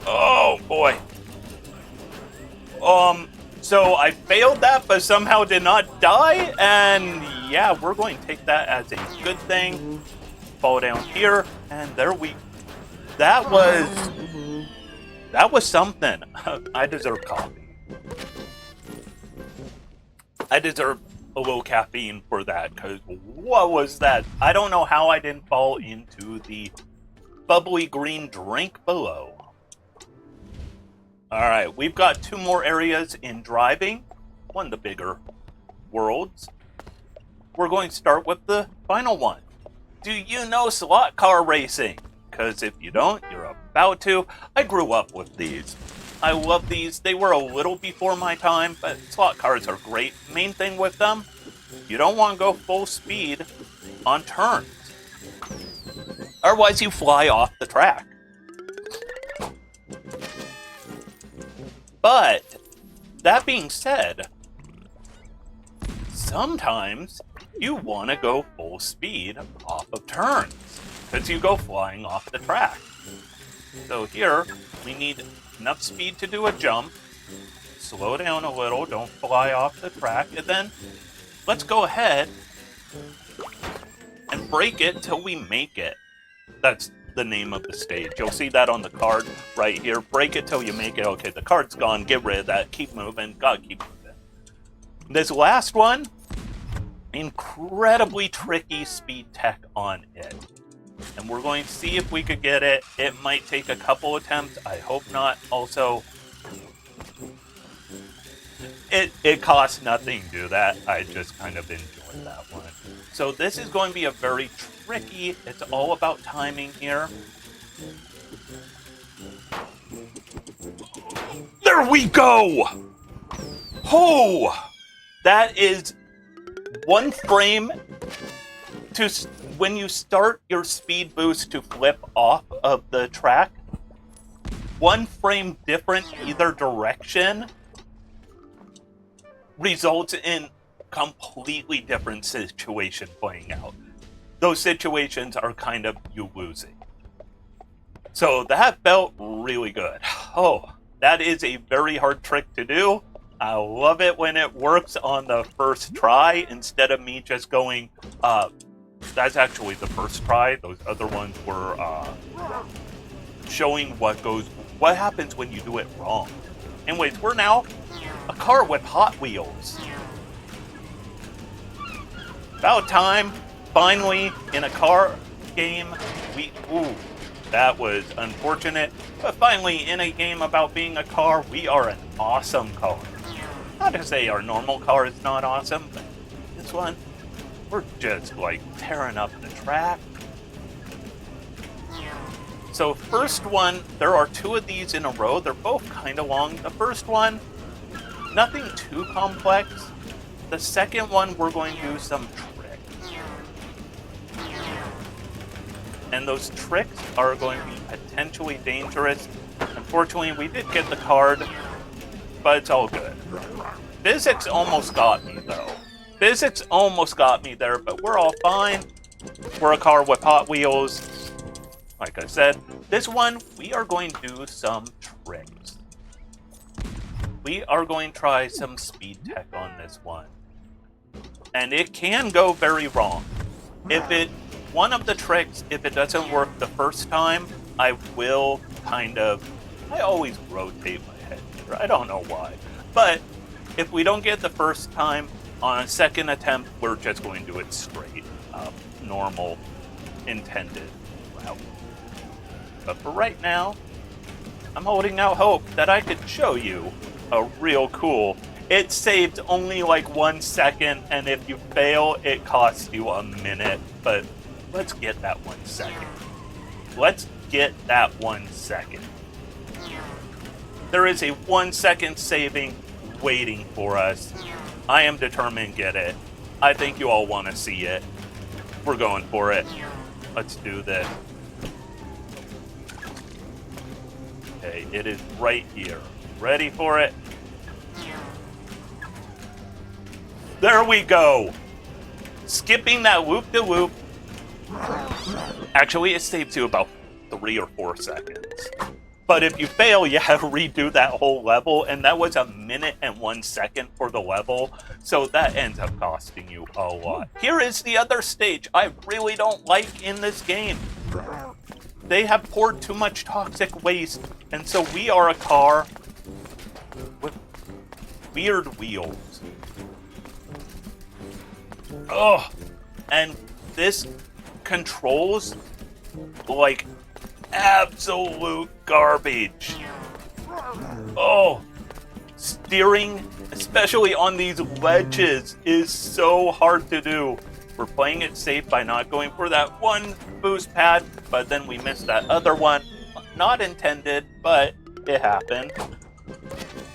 Oh boy. So I failed that, but somehow did not die, and yeah, we're going to take that as a good thing. Fall down here, and there we... That was something. I deserve coffee. I deserve a little caffeine for that, because what was that? I don't know how I didn't fall into the bubbly green drink below. Alright, we've got two more areas in driving, one of the bigger worlds. We're going to start with the final one. Do you know slot car racing? Because if you don't, you're about to. I grew up with these. I love these. They were a little before my time, but slot cars are great. Main thing with them, you don't want to go full speed on turns. Otherwise, you fly off the track. But, that being said, sometimes you want to go full speed off of turns, because you go flying off the track. So here, we need enough speed to do a jump, slow down a little, don't fly off the track, and then let's go ahead and break it till we make it. That's the name of the stage. You'll see that on the card right here. Break it till you make it. Okay, the card's gone. Get rid of that. Keep moving. Gotta keep moving. This last one, incredibly tricky speed tech on it. And we're going to see if we could get it. It might take a couple attempts. I hope not. Also, it costs nothing to do that. I just kind of enjoyed that one. So this is going to be a very tricky, it's all about timing here. There we go! Oh! That is one frame to when you start your speed boost to flip off of the track. One frame different either direction results in completely different situation playing out. Those situations are kind of you losing. So that felt really good. Oh, that is a very hard trick to do. I love it when it works on the first try instead of me just going, that's actually the first try. Those other ones were showing what happens when you do it wrong. Anyways, we're now a car with Hot Wheels. About time, finally, in a car game, that was unfortunate, but finally in a game about being a car, we are an awesome car. Not to say our normal car is not awesome, but this one, we're just like tearing up the track. So first one, there are two of these in a row. They're both kind of long. The first one, nothing too complex. The second one, we're going to do some tricks. And those tricks are going to be potentially dangerous. Unfortunately, we did get the card, but it's all good. Physics almost got me, though. Physics almost got me there, but we're all fine. We're a car with Hot Wheels. Like I said, this one, we are going to do some tricks. We are going to try some speed tech on this one. And it can go very wrong. One of the tricks, if it doesn't work the first time, I will I always rotate my head here. I don't know why. But if we don't get the first time, on a second attempt, we're just going to do it straight. Normal, intended route. But for right now, I'm holding out hope that I could show you a real cool. It saved only like 1 second, and if you fail, it costs you a minute. But let's get that 1 second. Let's get that 1 second. There is a 1 second saving waiting for us. I am determined to get it. I think you all want to see it. We're going for it. Let's do this. Okay, it is right here. Ready for it? There we go. Skipping that loop-de-loop. Actually, it saves you about 3 or 4 seconds. But if you fail, you have to redo that whole level, and that was 1 minute and 1 second for the level, so that ends up costing you a lot. Here is the other stage I really don't like in this game. They have poured too much toxic waste, and so we are a car with weird wheels. Oh, and this controls like absolute garbage. Oh, steering, especially on these ledges, is so hard to do. We're playing it safe by not going for that one boost pad, but then we missed that other one. Not intended, but it happened.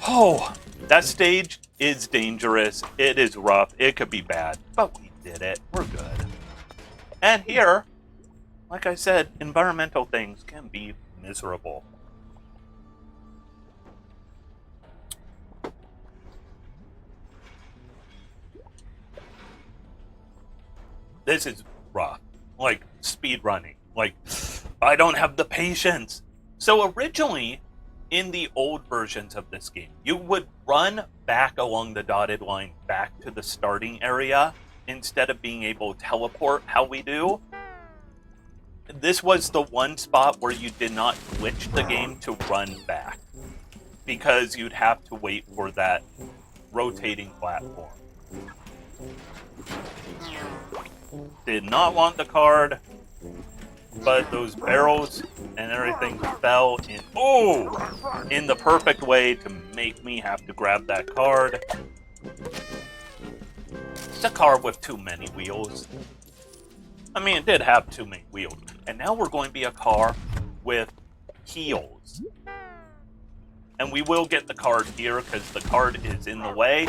Oh, that stage is dangerous. It is rough. It could be bad, but we did it. We're good. And here, like I said, environmental things can be miserable. This is rough. Like, speedrunning. Like, I don't have the patience. So originally, in the old versions of this game, you would run back along the dotted line back to the starting area instead of being able to teleport how we do. This was the one spot where you did not glitch the game to run back, because you'd have to wait for that rotating platform. Did not want the card, but those barrels and everything fell in the perfect way to make me have to grab that card. It's a car with too many wheels. I mean, it did have too many wheels. And now we're going to be a car with heels. And we will get the card here because the card is in the way.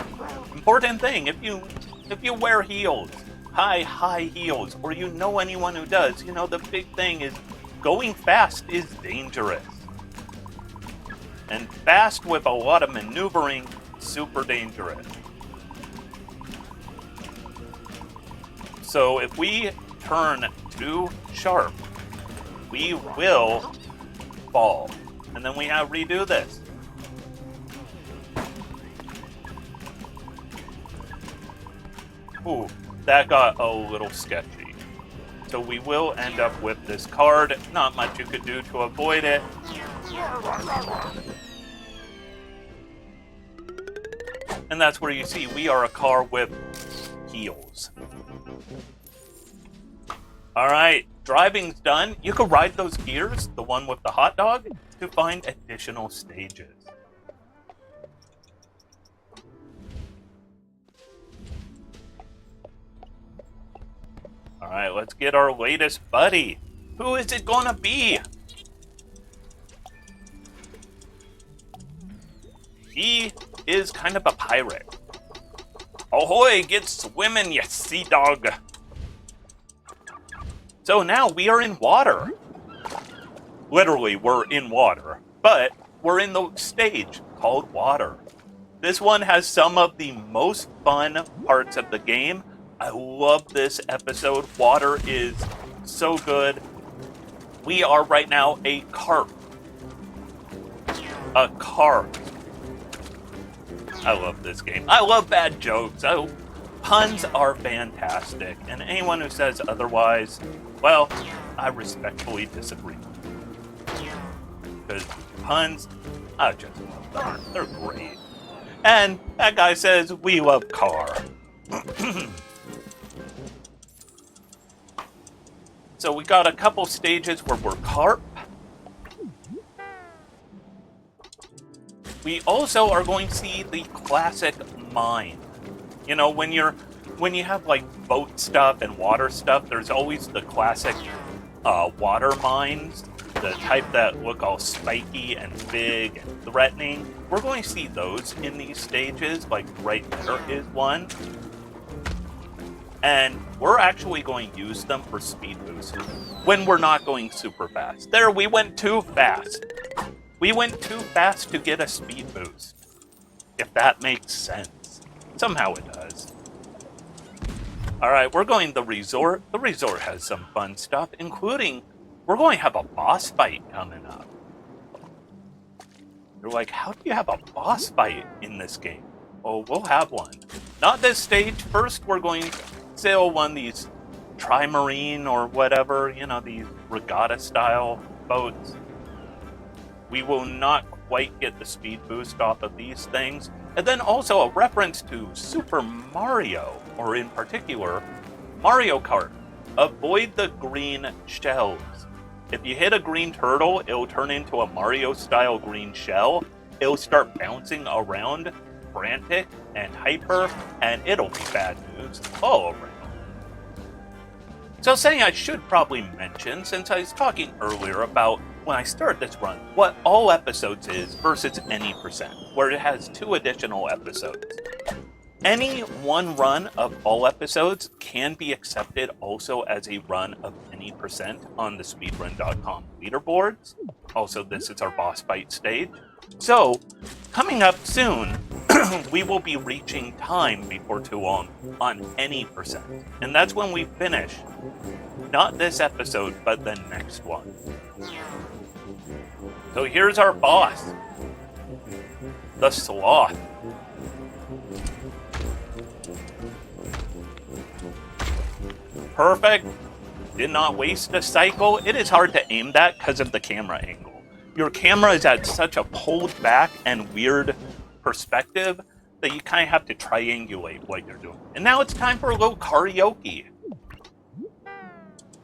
Important thing, if you wear heels, high heels, or you know anyone who does, you know the big thing is going fast is dangerous. And fast with a lot of maneuvering, super dangerous. So if we turn too sharp, we will fall. And then we have to redo this. Ooh, that got a little sketchy. So we will end up with this card. Not much you could do to avoid it. And that's where you see we are a car with heels. Alright, driving's done. You can ride those gears, the one with the hot dog, to find additional stages. Alright, let's get our latest buddy. Who is it gonna be? He is kind of a pirate. Ahoy, get swimming, you sea dog. So now we are in water. Literally, we're in water, but we're in the stage called water. This one has some of the most fun parts of the game. I love this episode. Water is so good. We are right now a carp. A carp. I love this game. I love bad jokes. Puns are fantastic. And anyone who says otherwise, well, I respectfully disagree. Because puns, I just love them. They're great. And that guy says, we love car. So we got a couple stages where we're carp. We also are going to see the classic mine. You know, when you have like boat stuff and water stuff, there's always the classic water mines, the type that look all spiky and big and threatening. We're going to see those in these stages, like right there is one. And we're actually going to use them for speed boost when we're not going super fast. There, we went too fast. We went too fast to get a speed boost. If that makes sense. Somehow it does. Alright, we're going to the resort. The resort has some fun stuff, including we're going to have a boss fight coming up. You're like, how do you have a boss fight in this game? Oh, we'll have one. Not this stage. First, we're going to sail one of these trimarine or whatever, you know, these regatta-style boats. We will not quite get the speed boost off of these things. And then also a reference to Super Mario, or in particular, Mario Kart. Avoid the green shells. If you hit a green turtle, it'll turn into a Mario-style green shell. It'll start bouncing around, frantic and hyper, and it'll be bad news all around. So something I should probably mention, since I was talking earlier about when I started this run, what all episodes is versus any percent, where it has 2 additional episodes. Any one run of all episodes can be accepted also as a run of any percent on the speedrun.com leaderboards. Also, this is our boss fight stage. So, coming up soon, we will be reaching time before too long on any percent. And that's when we finish. Not this episode, but the next one. So here's our boss. The Sloth. Perfect. Did not waste a cycle. It is hard to aim that because of the camera angle. Your camera is at such a pulled back and weird perspective that you kind of have to triangulate what you're doing. And now it's time for a little karaoke.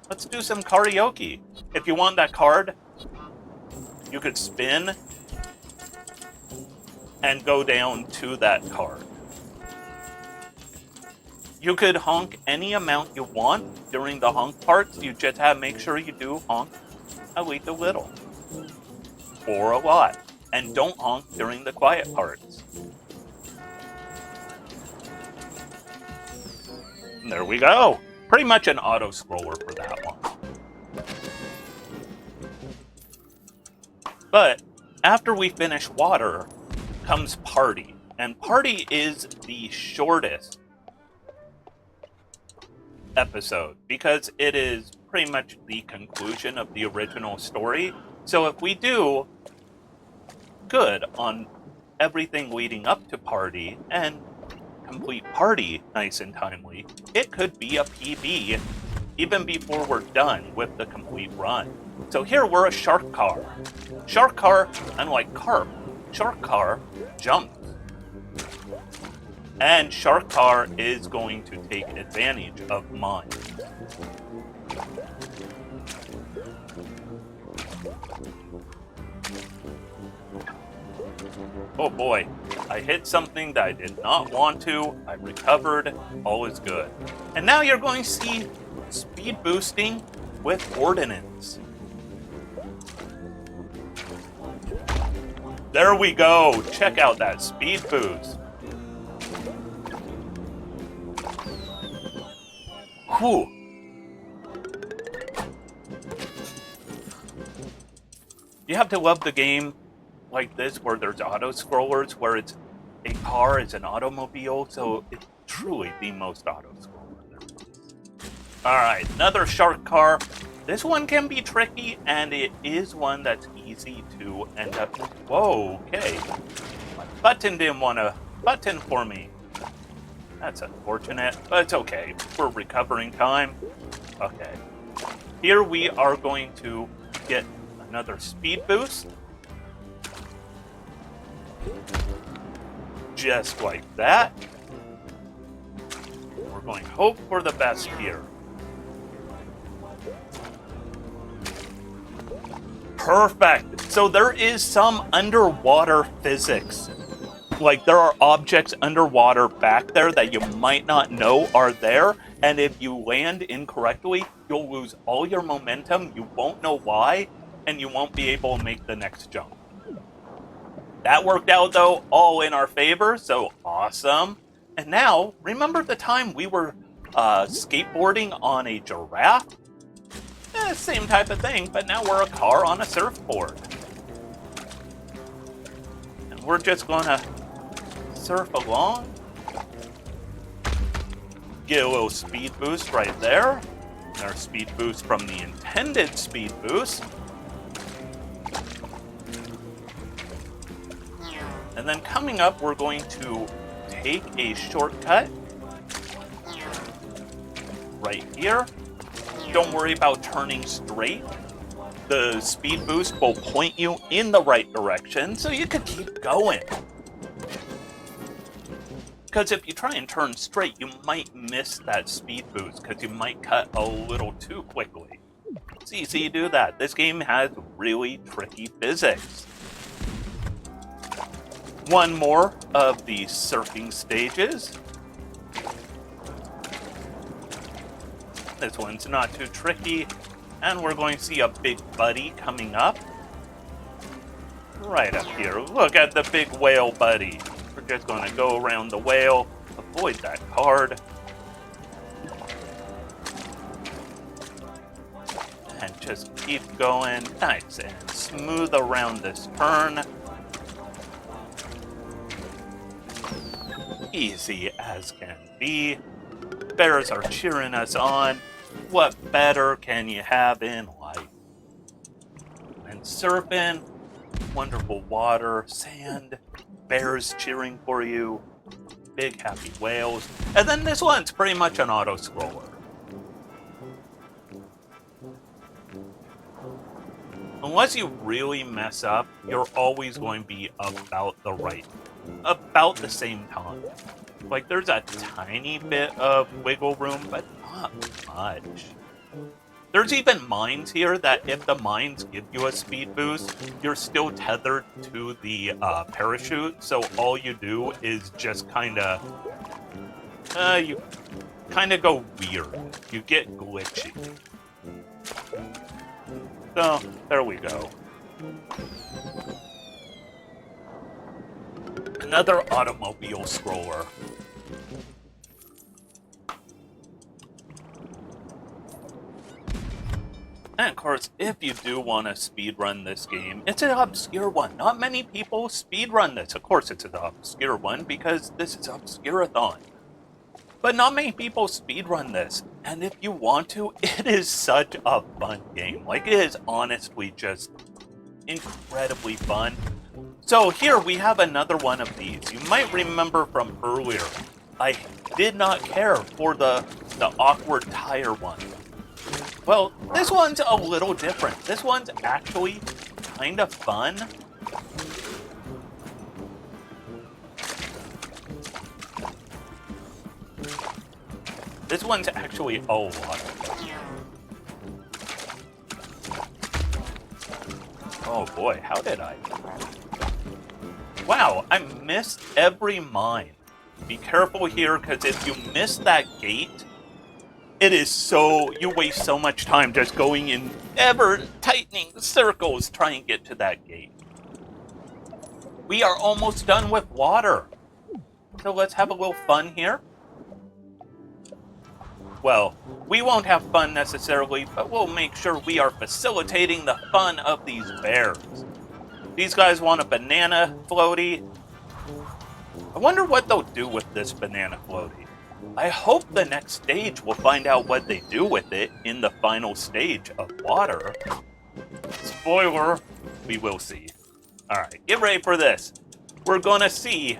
Let's do some karaoke. If you want that card, you could spin and go down to that card. You could honk any amount you want during the honk parts. You just have to make sure you do honk at least a little or a lot. And don't honk during the quiet parts. And there we go. Pretty much an auto scroller for that one. But after we finish water comes party. And party is the shortest episode because it is pretty much the conclusion of the original story. So if we do good on everything leading up to party and complete party nice and timely, it could be a PB even before we're done with the complete run. So here we're a shark car. Shark car, unlike carp, shark car jumps. And shark car is going to take advantage of mine. Oh boy, I hit something that I did not want to. I recovered. All is good. And now you're going to see speed boosting with ordnance. There we go. Check out that speed boost. Whew. You have to love the game like this where there's auto scrollers, where it's a car is an automobile, so it's truly the most auto scroller there is. Alright, another shark car. This one can be tricky, and it is one that's easy to end up. Whoa, okay. My button didn't want to button for me. That's unfortunate, but it's okay. We're recovering time. Okay. Here we are going to get another speed boost. Just like that. We're going to hope for the best here. Perfect. So there is some underwater physics. Like there are objects underwater back there that you might not know are there. And if you land incorrectly, you'll lose all your momentum. You won't know why. And you won't be able to make the next jump. That worked out, though, all in our favor, so awesome. And now, remember the time we were skateboarding on a giraffe? Same type of thing, but now we're a car on a surfboard. And we're just gonna surf along. Get a little speed boost right there. Our speed boost from the intended speed boost. And then coming up, we're going to take a shortcut right here. Don't worry about turning straight. The speed boost will point you in the right direction so you can keep going. Because if you try and turn straight, you might miss that speed boost because you might cut a little too quickly. It's easy to do that. This game has really tricky physics. One more of the surfing stages. This one's not too tricky. And we're going to see a big buddy coming up. Right up here. Look at the big whale buddy. We're just going to go around the whale. Avoid that card. And just keep going nice and smooth around this turn. Easy as can be. Bears are cheering us on. What better can you have in life? And surfing, wonderful water, sand, bears cheering for you, big happy whales. And then this one's pretty much an auto-scroller. Unless you really mess up, you're always going to be about the same time. Like, there's a tiny bit of wiggle room, but not much. There's even mines here that if the mines give you a speed boost, you're still tethered to the parachute. So all you do is just you kind of go weird. You get glitchy. So there we go. Another automobile scroller. And of course, if you do want to speedrun this game, it's an obscure one. Not many people speedrun this. Of course, it's an obscure one because this is Obscurathon. But not many people speedrun this. And if you want to, it is such a fun game. Like, it is honestly just incredibly fun. So here we have another one of these. You might remember from earlier, I did not care for the awkward tire one. Well, this one's a little different. This one's actually kind of fun. This one's actually a lot of fun. Oh boy, how did I? Wow, I missed every mine. Be careful here, because if you miss that gate, you waste so much time just going in ever-tightening circles trying to get to that gate. We are almost done with water. So let's have a little fun here. Well, we won't have fun necessarily, but we'll make sure we are facilitating the fun of these bears. These guys want a banana floaty. I wonder what they'll do with this banana floaty. I hope the next stage we'll find out what they do with it in the final stage of water. Spoiler, we will see. Alright, get ready for this. We're gonna see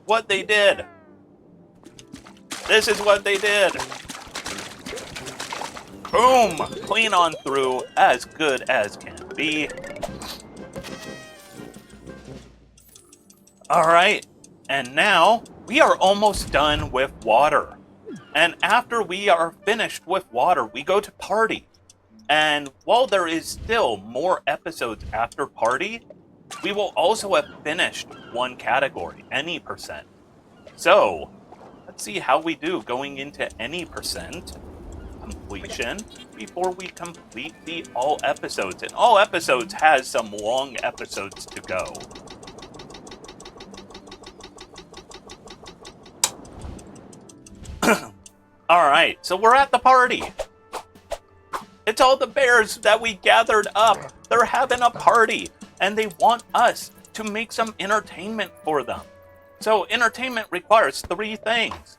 what they did. This is what they did. Boom! Clean on through, as good as can be. Alright, and now we are almost done with water. And after we are finished with water, we go to party. And while there is still more episodes after party, we will also have finished one category, any percent. So, let's see how we do going into any percent completion before we complete the all episodes. And all episodes has some long episodes to go. Alright, so we're at the party. It's all the bears that we gathered up. They're having a party, and they want us to make some entertainment for them. So entertainment requires 3 things.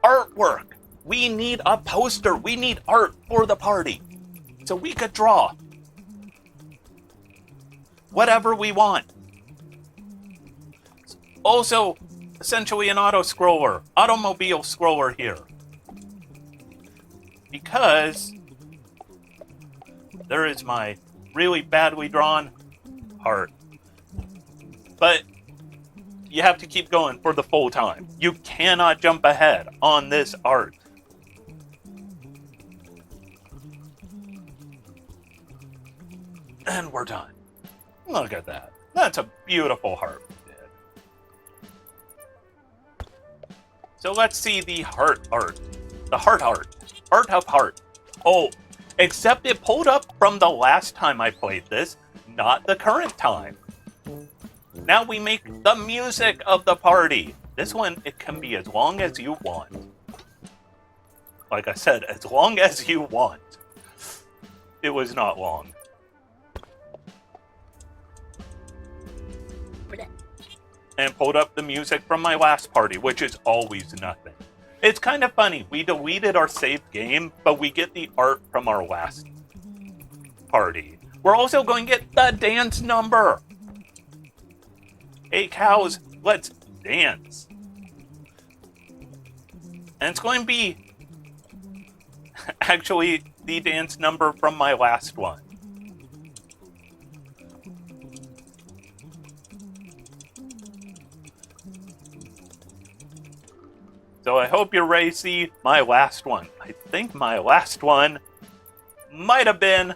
Artwork. We need a poster. We need art for the party. So we could draw whatever we want. Also, essentially an automobile scroller here. Because there is my really badly drawn heart. But you have to keep going for the full time. You cannot jump ahead on this art. And we're done. Look at that. That's a beautiful heart we did. So let's see the heart art. The heart art. Art of heart. Oh, except it pulled up from the last time I played this, not the current time. Now we make the music of the party. This one, it can be as long as you want. Like I said, as long as you want. It was not long. And pulled up the music from my last party, which is always nothing. It's kind of funny. We deleted our saved game, but we get the art from our last party. We're also going to get the dance number. Hey, cows, let's dance. And it's going to be actually the dance number from my last one. So I hope you're ready to see my last one. I think my last one might have been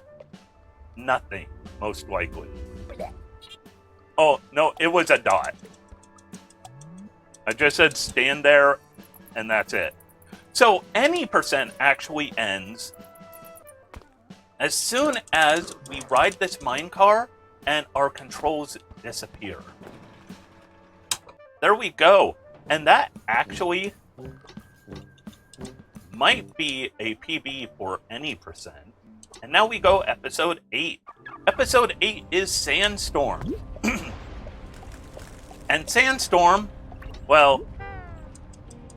nothing, most likely. Oh, no, it was a dot. I just said stand there, and that's it. So any percent actually ends as soon as we ride this mine car and our controls disappear. There we go. And that actually might be a PB for any percent. And now we go episode 8. Episode 8 is Sandstorm. And Sandstorm, well,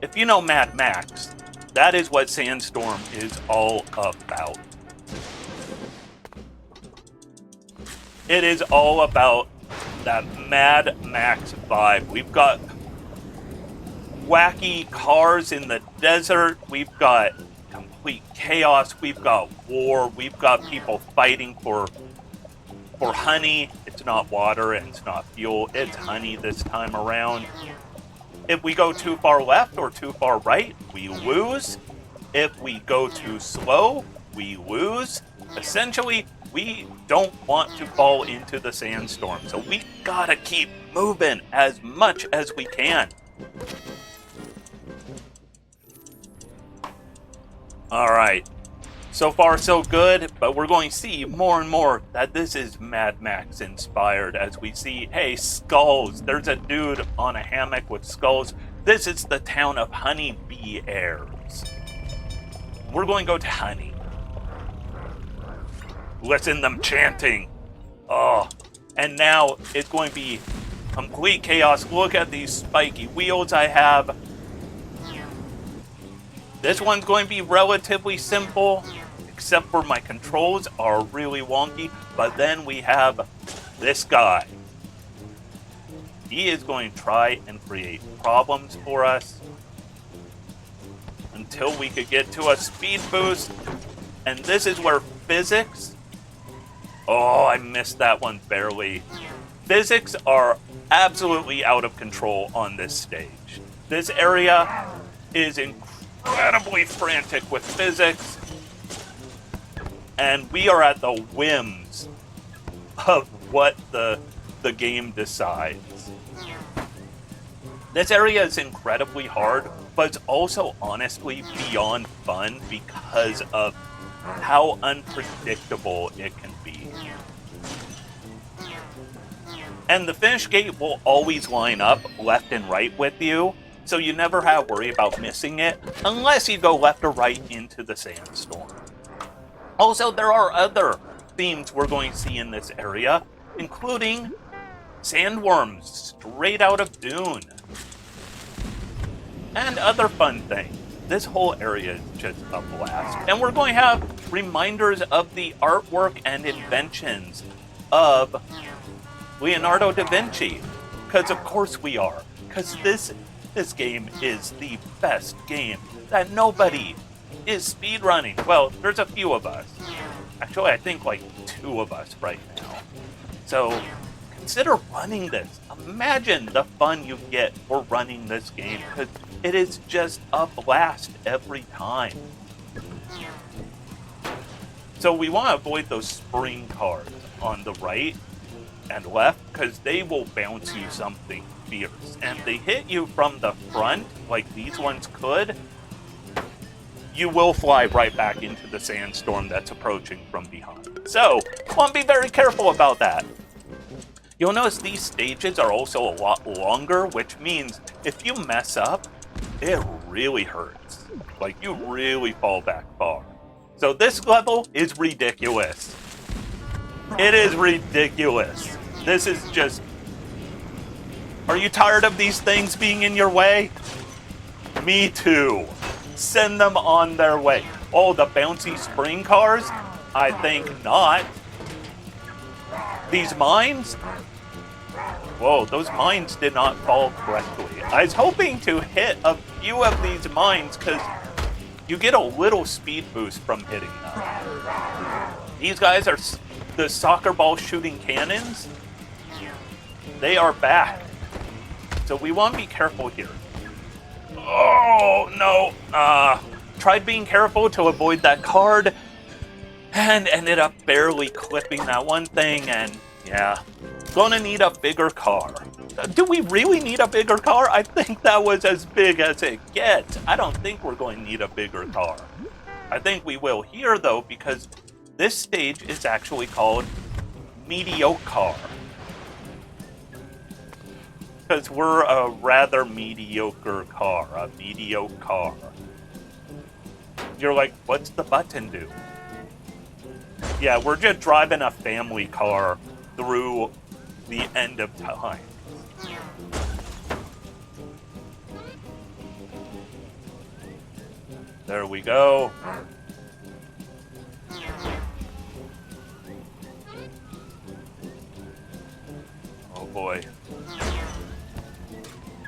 if you know Mad Max, that is what Sandstorm is all about. It is all about that Mad Max vibe. We've got wacky cars in the desert. We've got complete chaos. We've got war. We've got people fighting for honey. It's not water and it's not fuel. It's honey this time around. If we go too far left or too far right, we lose. If we go too slow, we lose. Essentially, we don't want to fall into the sandstorm. So we gotta keep moving as much as we can. All right, so far so good, but we're going to see more and more that this is Mad Max inspired as we see, hey, skulls. There's a dude on a hammock with skulls. This is the town of Honeybee Airs. We're going to go to Honey. Listen them chanting. Oh, and now it's going to be complete chaos. Look at these spiky wheels I have. This one's going to be relatively simple, except for my controls are really wonky. But then we have this guy. He is going to try and create problems for us until we could get to a speed boost. And this is where physics... Oh, I missed that one barely. Physics are absolutely out of control on this stage. This area is incredibly frantic with physics, and we are at the whims of what the game decides. This area is incredibly hard, but it's also honestly beyond fun because of how unpredictable it can be. And the finish gate will always line up left and right with you, so you never have to worry about missing it unless you go left or right into the sandstorm. Also, there are other themes we're going to see in this area, including sandworms straight out of Dune and other fun things. This whole area is just a blast. And we're going to have reminders of the artwork and inventions of Leonardo da Vinci. Because of course we are. Because this game is the best game that nobody is speedrunning. Well, there's a few of us. Actually, I think like 2 of us right now. So consider running this. Imagine the fun you get for running this game. Because it is just a blast every time. So we want to avoid those spring cars on the right and left because they will bounce you something fierce. And if they hit you from the front, like these ones could, you will fly right back into the sandstorm that's approaching from behind. So, I want to be very careful about that. You'll notice these stages are also a lot longer, which means if you mess up, it really hurts. Like, you really fall back far. So this level is ridiculous. It is ridiculous. This is just... Are you tired of these things being in your way? Me too. Send them on their way. Oh, the bouncy spring cars? I think not. These mines? Whoa, those mines did not fall correctly. I was hoping to hit a few of these mines because you get a little speed boost from hitting them. These guys are the soccer ball shooting cannons. They are back. So we want to be careful here. Oh, no. Tried being careful to avoid that card and ended up barely clipping that one thing, and yeah, gonna need a bigger car. Do we really need a bigger car? I think that was as big as it gets. I don't think we're going to need a bigger car. I think we will here, though, because this stage is actually called mediocre. Because we're a rather mediocre car, a mediocre car. You're like, what's the button do? Yeah, we're just driving a family car through the end of time. There we go. Oh boy.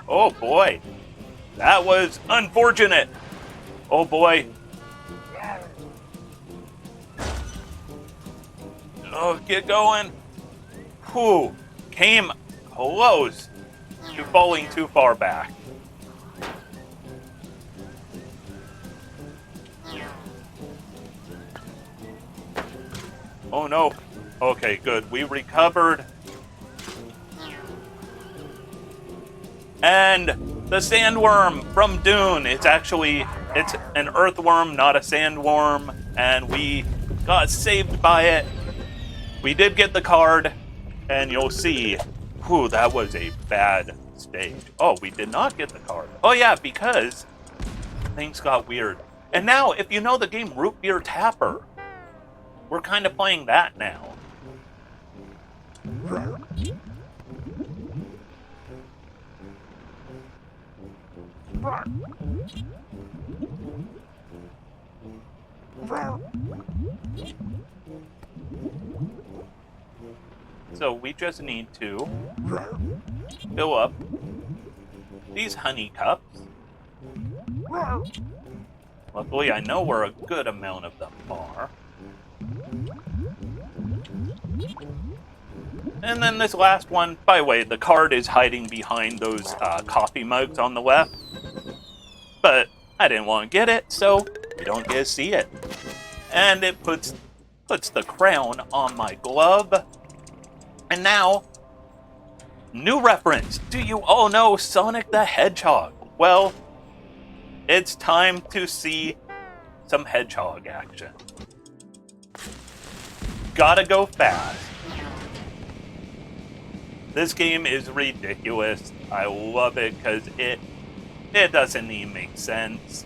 Oh boy. That was unfortunate. Oh boy. Oh, get going. Whew. Came close to falling too far back. Oh no. Okay, good. We recovered. And the sandworm from Dune. It's an earthworm, not a sandworm. And we got saved by it. We did get the card. And you'll see, whew, that was a bad stage. Oh, we did not get the card. Oh yeah, because things got weird. And now, if you know the game Root Beer Tapper, we're kind of playing that now. So we just need to fill up these honey cups. Luckily, I know where a good amount of them are. And then this last one, by the way, the card is hiding behind those coffee mugs on the left. But I didn't want to get it, so you don't get to see it. And it puts the crown on my glove. And now, new reference. Do you all know Sonic the Hedgehog? Well, it's time to see some hedgehog action. Gotta go fast. This game is ridiculous. I love it because it doesn't even make sense.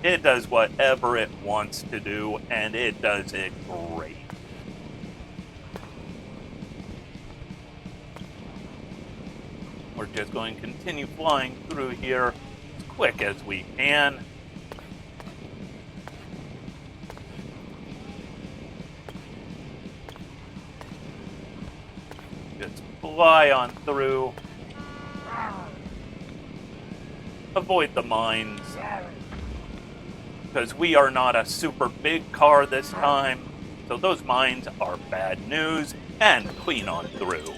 It does whatever it wants to do, and it does it great. We're just going to continue flying through here as quick as we can. Just fly on through. Avoid the mines. Because we are not a super big car this time. So those mines are bad news. And clean on through.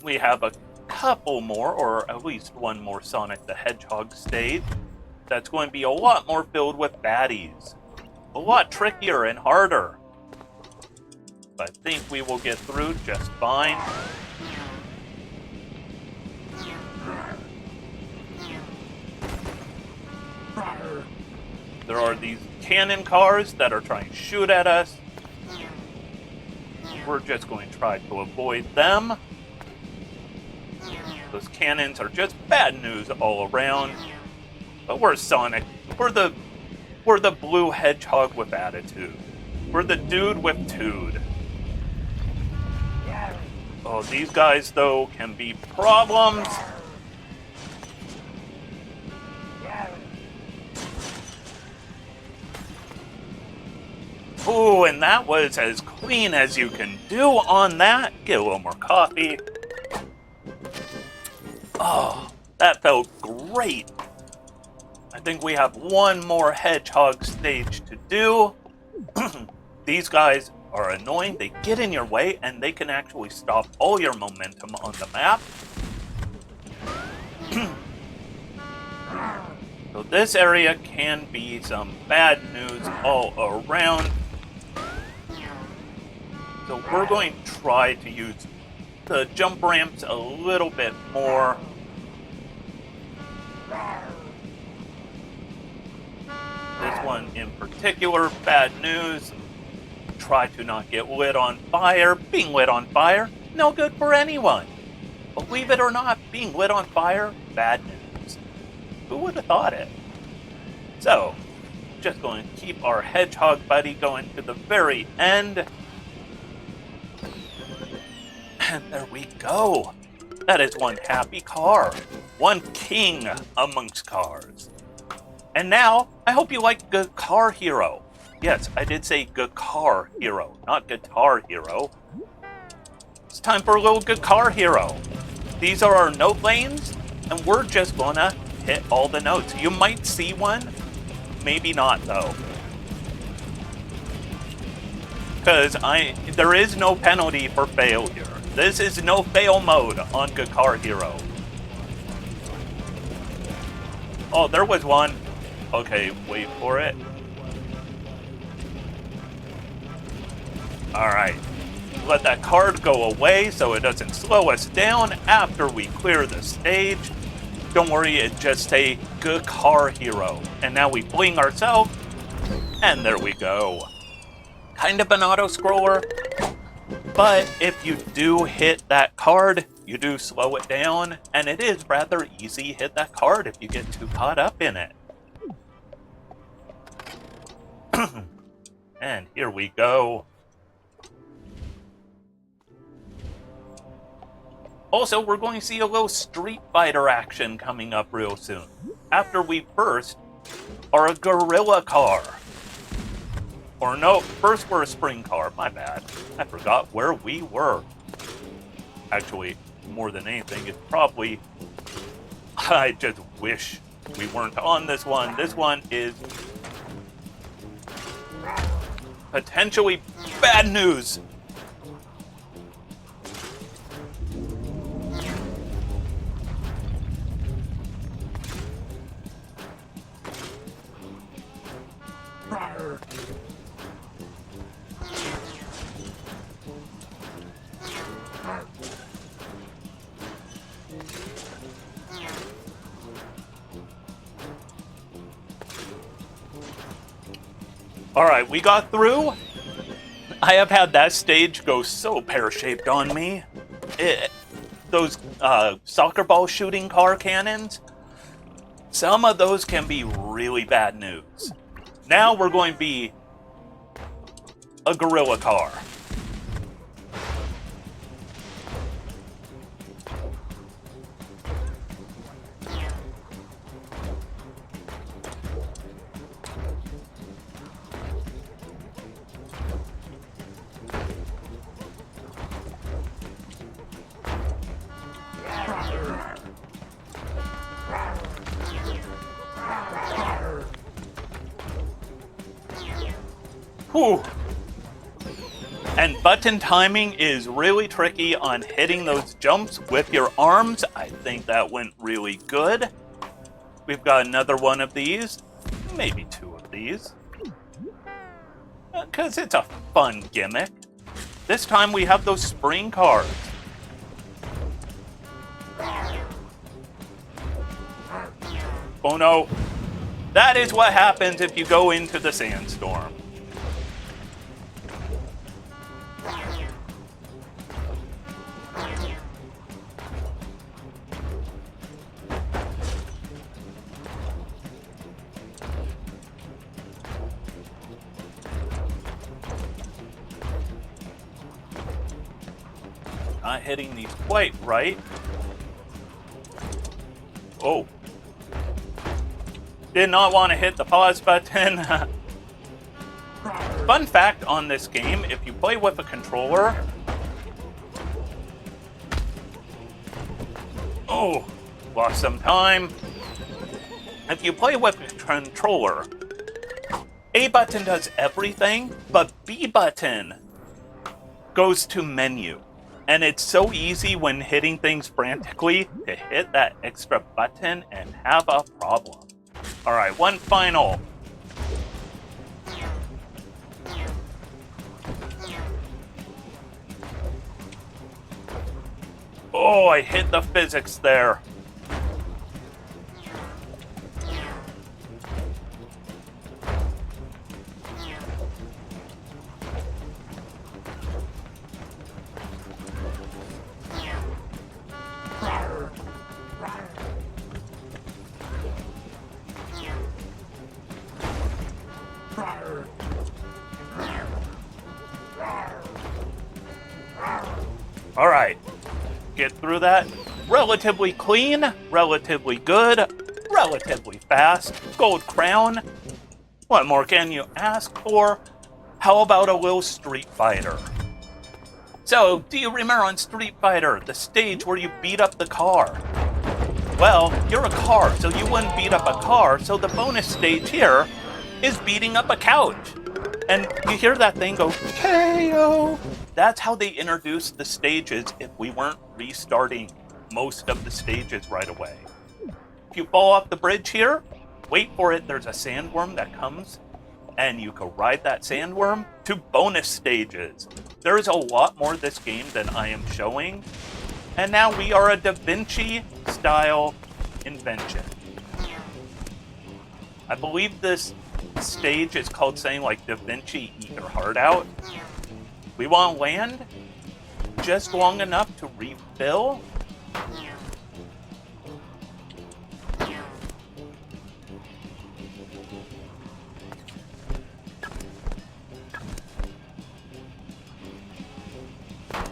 We have a couple more, or at least one more Sonic the Hedgehog stage. That's going to be a lot more filled with baddies. A lot trickier and harder. But I think we will get through just fine. There are these cannon cars that are trying to shoot at us. We're just going to try to avoid them. Those cannons are just bad news all around. But we're Sonic. We're the blue hedgehog with attitude. We're the dude with tude. Oh, these guys, though, can be problems. Ooh, and that was as clean as you can do on that. Get a little more coffee. Oh, that felt great. I think we have one more hedgehog stage to do. These guys are annoying. They get in your way, and they can actually stop all your momentum on the map. So this area can be some bad news all around. So we're going to try to use the jump ramps a little bit more. This one in particular, bad news. Try to not get lit on fire. Being lit on fire, no good for anyone. Believe it or not, being lit on fire, bad news. Who would have thought it? So, just going to keep our hedgehog buddy going to the very end. And there we go. That is one happy car. One king amongst cars. And now, I hope you like Guitar Hero. Yes, I did say Guitar Hero, not Guitar Hero. It's time for a little Guitar Hero. These are our note lanes, and we're just gonna hit all the notes. You might see one, maybe not though. Because there is no penalty for failure. This is no fail mode on Guitar Hero. Oh, there was one. Okay, wait for it. Alright. Let that card go away so it doesn't slow us down after we clear the stage. Don't worry, it just say Guitar Hero. And now we bling ourselves, and there we go. Kind of an auto-scroller, but if you do hit that card, you do slow it down, and it is rather easy to hit that card if you get too caught up in it. And here we go. Also, we're going to see a little Street Fighter action coming up real soon. After we first are a gorilla car. Or no, first we're a spring car. My bad. I forgot where we were. Actually, more than anything, it's probably... I just wish we weren't on this one. This one is... potentially bad news. Alright, we got through. I have had that stage go so pear-shaped on me. Those soccer ball shooting car cannons, some of those can be really bad news. Now we're going to be a gorilla car. Whew. And button timing is really tricky on hitting those jumps with your arms. I think that went really good. We've got another one of these. Maybe two of these. Because it's a fun gimmick. This time we have those spring cars. Oh no. That is what happens if you go into the sandstorm. Not hitting these quite right. Oh. Did not want to hit the pause button. Fun fact on this game, if you play with a controller... Oh, lost some time. If you play with a controller, A button does everything, but B button goes to menu. And it's so easy when hitting things frantically to hit that extra button and have a problem. All right, one final. Oh, I hit the physics there. All right, get through that. Relatively clean, relatively good, relatively fast. Gold crown. What more can you ask for? How about a little Street Fighter? So, do you remember on Street Fighter, the stage where you beat up the car? Well, you're a car, so you wouldn't beat up a car, so the bonus stage here is beating up a couch. And you hear that thing go, KO! That's how they introduced the stages if we weren't restarting most of the stages right away. If you fall off the bridge here, wait for it, there's a sandworm that comes, and you can ride that sandworm to bonus stages. There is a lot more to this game than I am showing, and now we are a Da Vinci-style invention. I believe this stage is called saying like Da Vinci eat your heart out. We want to land just long enough to refill.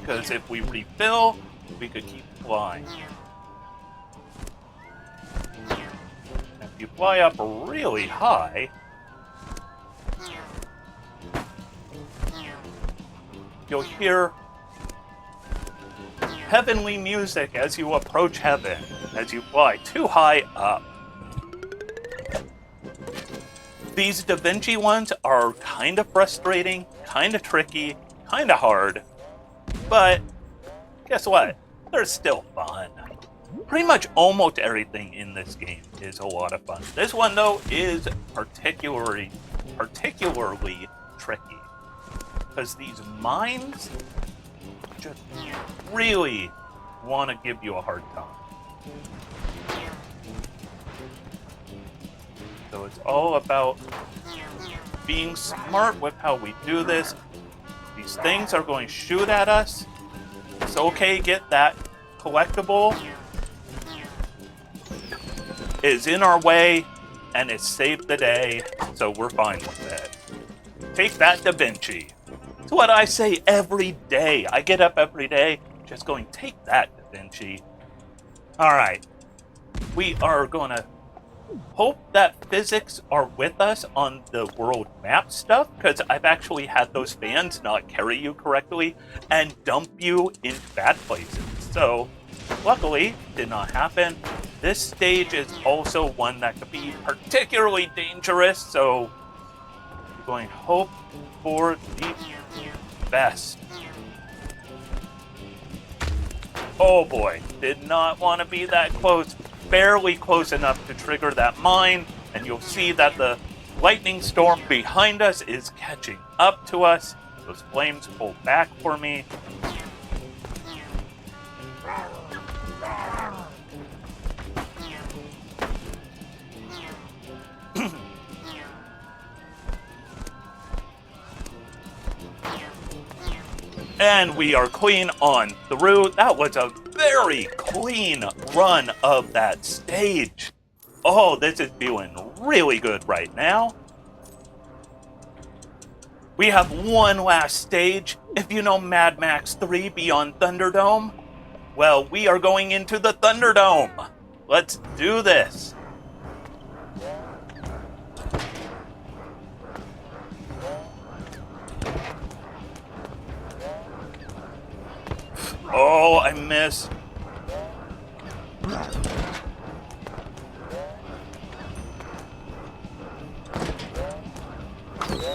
Because if we refill, we could keep flying. If you fly up really high, you'll hear heavenly music as you approach heaven, as you fly too high up. These Da Vinci ones are kind of frustrating, kind of tricky, kind of hard, but guess what? They're still fun. Pretty much almost everything in this game is a lot of fun. This one, though, is particularly tricky. Because these mines just really want to give you a hard time. So it's all about being smart with how we do this. These things are going to shoot at us. It's okay to get that collectible. It is in our way, and it saved the day, so we're fine with it. Take that, Da Vinci. It's what I say every day. I get up every day just going, take that, Da Vinci. Alright. We are going to hope that physics are with us on the world map stuff, because I've actually had those fans not carry you correctly and dump you in bad places. So, luckily, did not happen. This stage is also one that could be particularly dangerous, so we're going to hope for the best. Oh boy, did not want to be that close. Barely close enough to trigger that mine, and you'll see that the lightning storm behind us is catching up to us. Those flames pull back for me. And we are clean on through. That was a very clean run of that stage. Oh, this is feeling really good right now. We have one last stage. If you know Mad Max 3 Beyond Thunderdome, well, we are going into the Thunderdome. Let's do this. Oh, I missed.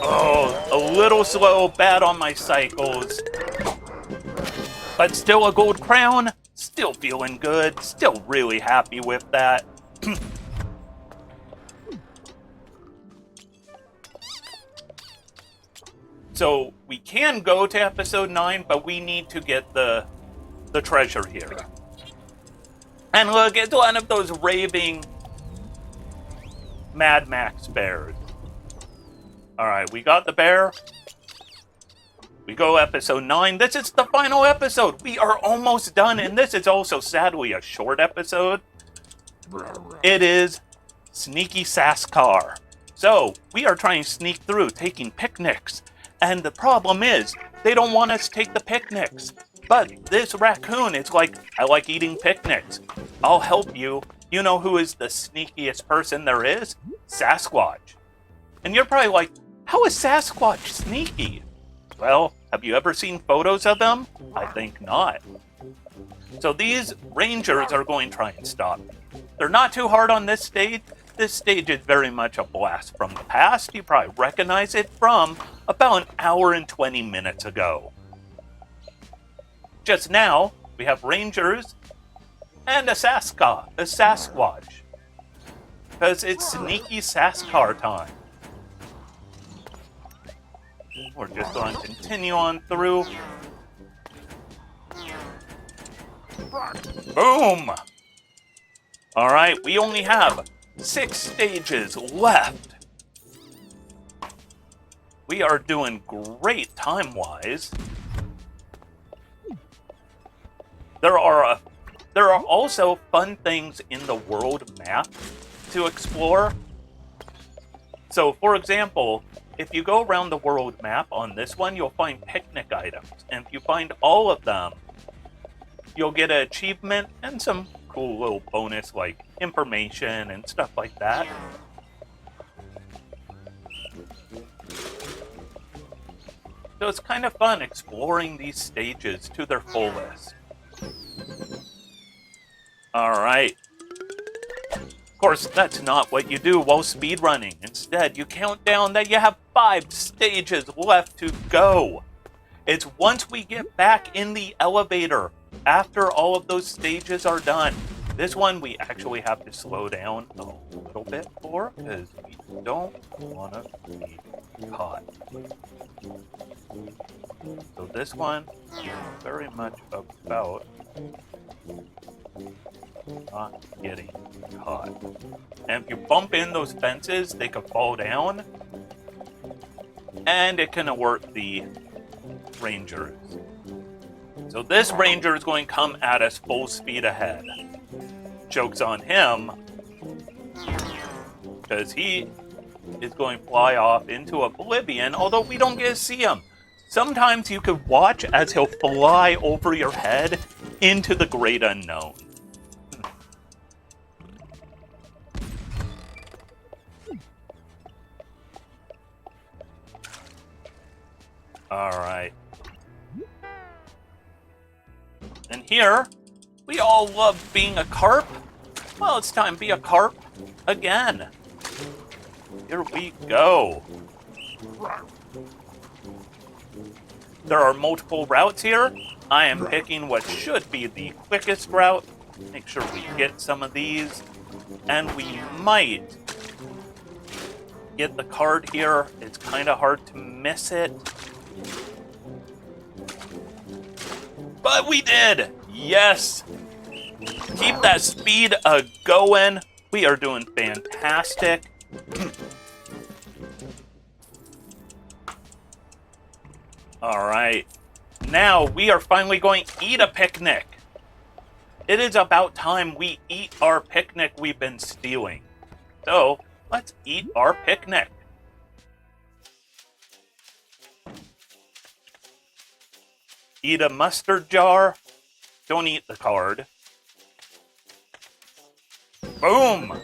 Oh, a little slow, bad on my cycles. But still a gold crown. Still feeling good. Still really happy with that. So we can go to episode 9, but we need to get the treasure here. And look, it's one of those raving Mad Max bears. Alright, we got the bear. We go episode 9. This is the final episode. We are almost done, and this is also sadly a short episode. It is Sneaky Sascar. So, we are trying to sneak through, taking picnics. And the problem is, they don't want us to take the picnics. But this raccoon is like, I like eating picnics. I'll help you. You know who is the sneakiest person there is? Sasquatch. And you're probably like, how is Sasquatch sneaky? Well, have you ever seen photos of them? I think not. So these rangers are going to try and stop me. They're not too hard on this stage. This stage is very much a blast from the past. You probably recognize it from about an hour and 20 minutes ago. Just now, we have rangers and a Sasquatch. Because it's Sneaky Sascar time. We're just going to continue on through. Boom! Alright, we only have 6 stages left. We are doing great time-wise. There are also fun things in the world map to explore. So, for example, if you go around the world map on this one, you'll find picnic items. And if you find all of them, you'll get an achievement and some cool little bonus like information and stuff like that. So it's kind of fun exploring these stages to their fullest. Alright. Of course, that's not what you do while speedrunning. Instead, you count down that you have 5 stages left to go. It's once we get back in the elevator after all of those stages are done. This one we actually have to slow down a little bit for because we don't want to be caught. So this one is very much about not getting caught. And if you bump in those fences, they could fall down. And it can alert the rangers. So this ranger is going to come at us full speed ahead. Joke's on him. Because he is going to fly off into oblivion, although we don't get to see him. Sometimes you could watch as he'll fly over your head into the great unknown. Alright. And here, we all love being a carp. Well, it's time to be a carp again. Here we go. There are multiple routes here. I am picking what should be the quickest route. Make sure we get some of these. And we might get the card here. It's kind of hard to miss it. But we did! Yes! Keep that speed going. We are doing fantastic. Alright. Now we are finally going to eat a picnic. It is about time we eat our picnic we've been stealing. So, let's eat our picnic. Eat a mustard jar. Don't eat the card. Boom!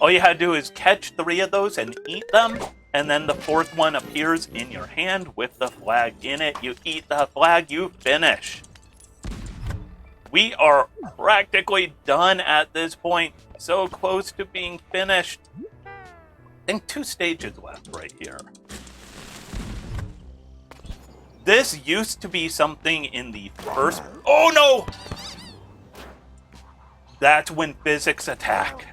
All you had to do is catch 3 of those and eat them, and then the 4th one appears in your hand with the flag in it. You eat the flag, you finish. We are practically done at this point. So close to being finished. I think 2 stages left right here. This used to be something in the first... Oh no! That's when physics attack.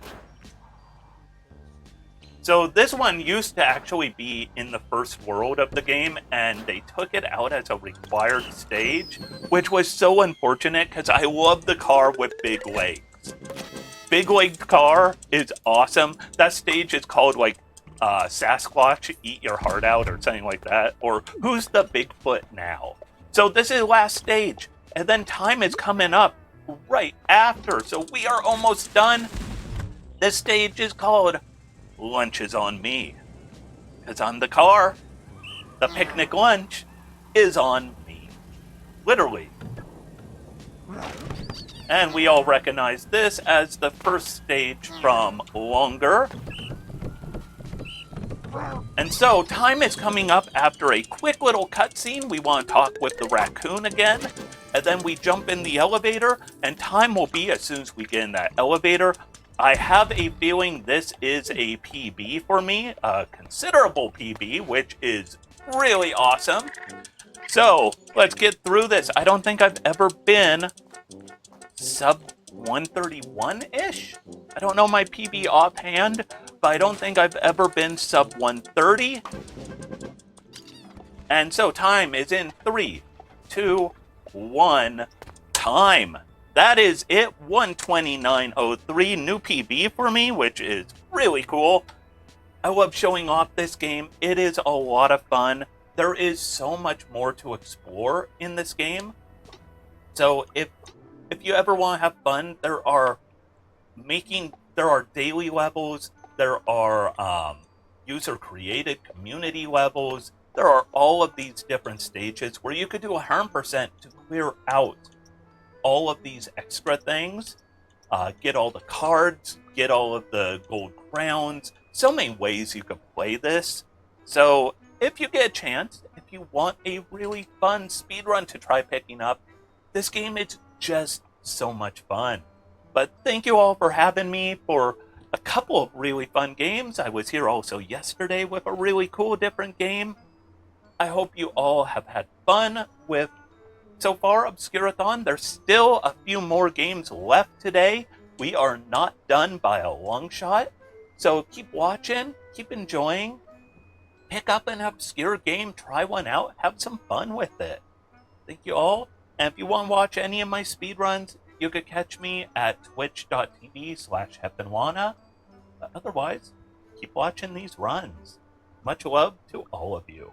So this one used to actually be in the first world of the game, and they took it out as a required stage, which was so unfortunate because I love the car with big legs. Big leg car is awesome. That stage is called like Sasquatch, Eat Your Heart Out, or something like that, or Who's the Bigfoot Now? So this is the last stage, and then time is coming up right after, so we are almost done. This stage is called Lunch is on Me, because on the car, the picnic lunch is on me. Literally. And we all recognize this as the first stage from Longer. And so, time is coming up after a quick little cutscene. We want to talk with the raccoon again. And then we jump in the elevator, and time will be as soon as we get in that elevator. I have a feeling this is a PB for me, a considerable PB, which is really awesome. So, let's get through this. I don't think I've ever been sub 131-ish? I don't know my PB offhand, but I don't think I've ever been sub 130. And so time is in 3, 2, 1, time. That is it, 129.03, new PB for me, which is really cool. I love showing off this game. It is a lot of fun. There is so much more to explore in this game. So if you ever want to have fun, there are daily levels, there are user-created community levels, there are all of these different stages where you could do 100% to clear out all of these extra things, get all the cards, get all of the gold crowns. So many ways you could play this. So if you get a chance, if you want a really fun speedrun to try picking up, this game is just so much fun. But thank you all for having me for a couple of really fun games. I was here also yesterday with a really cool different game. I hope you all have had fun with, so far, Obscurathon. There's still a few more games left today. We are not done by a long shot. So keep watching, keep enjoying, pick up an obscure game, try one out, have some fun with it. Thank you all. And if you want to watch any of my speedruns, you could catch me at twitch.tv/Heponwana. But otherwise, keep watching these runs. Much love to all of you.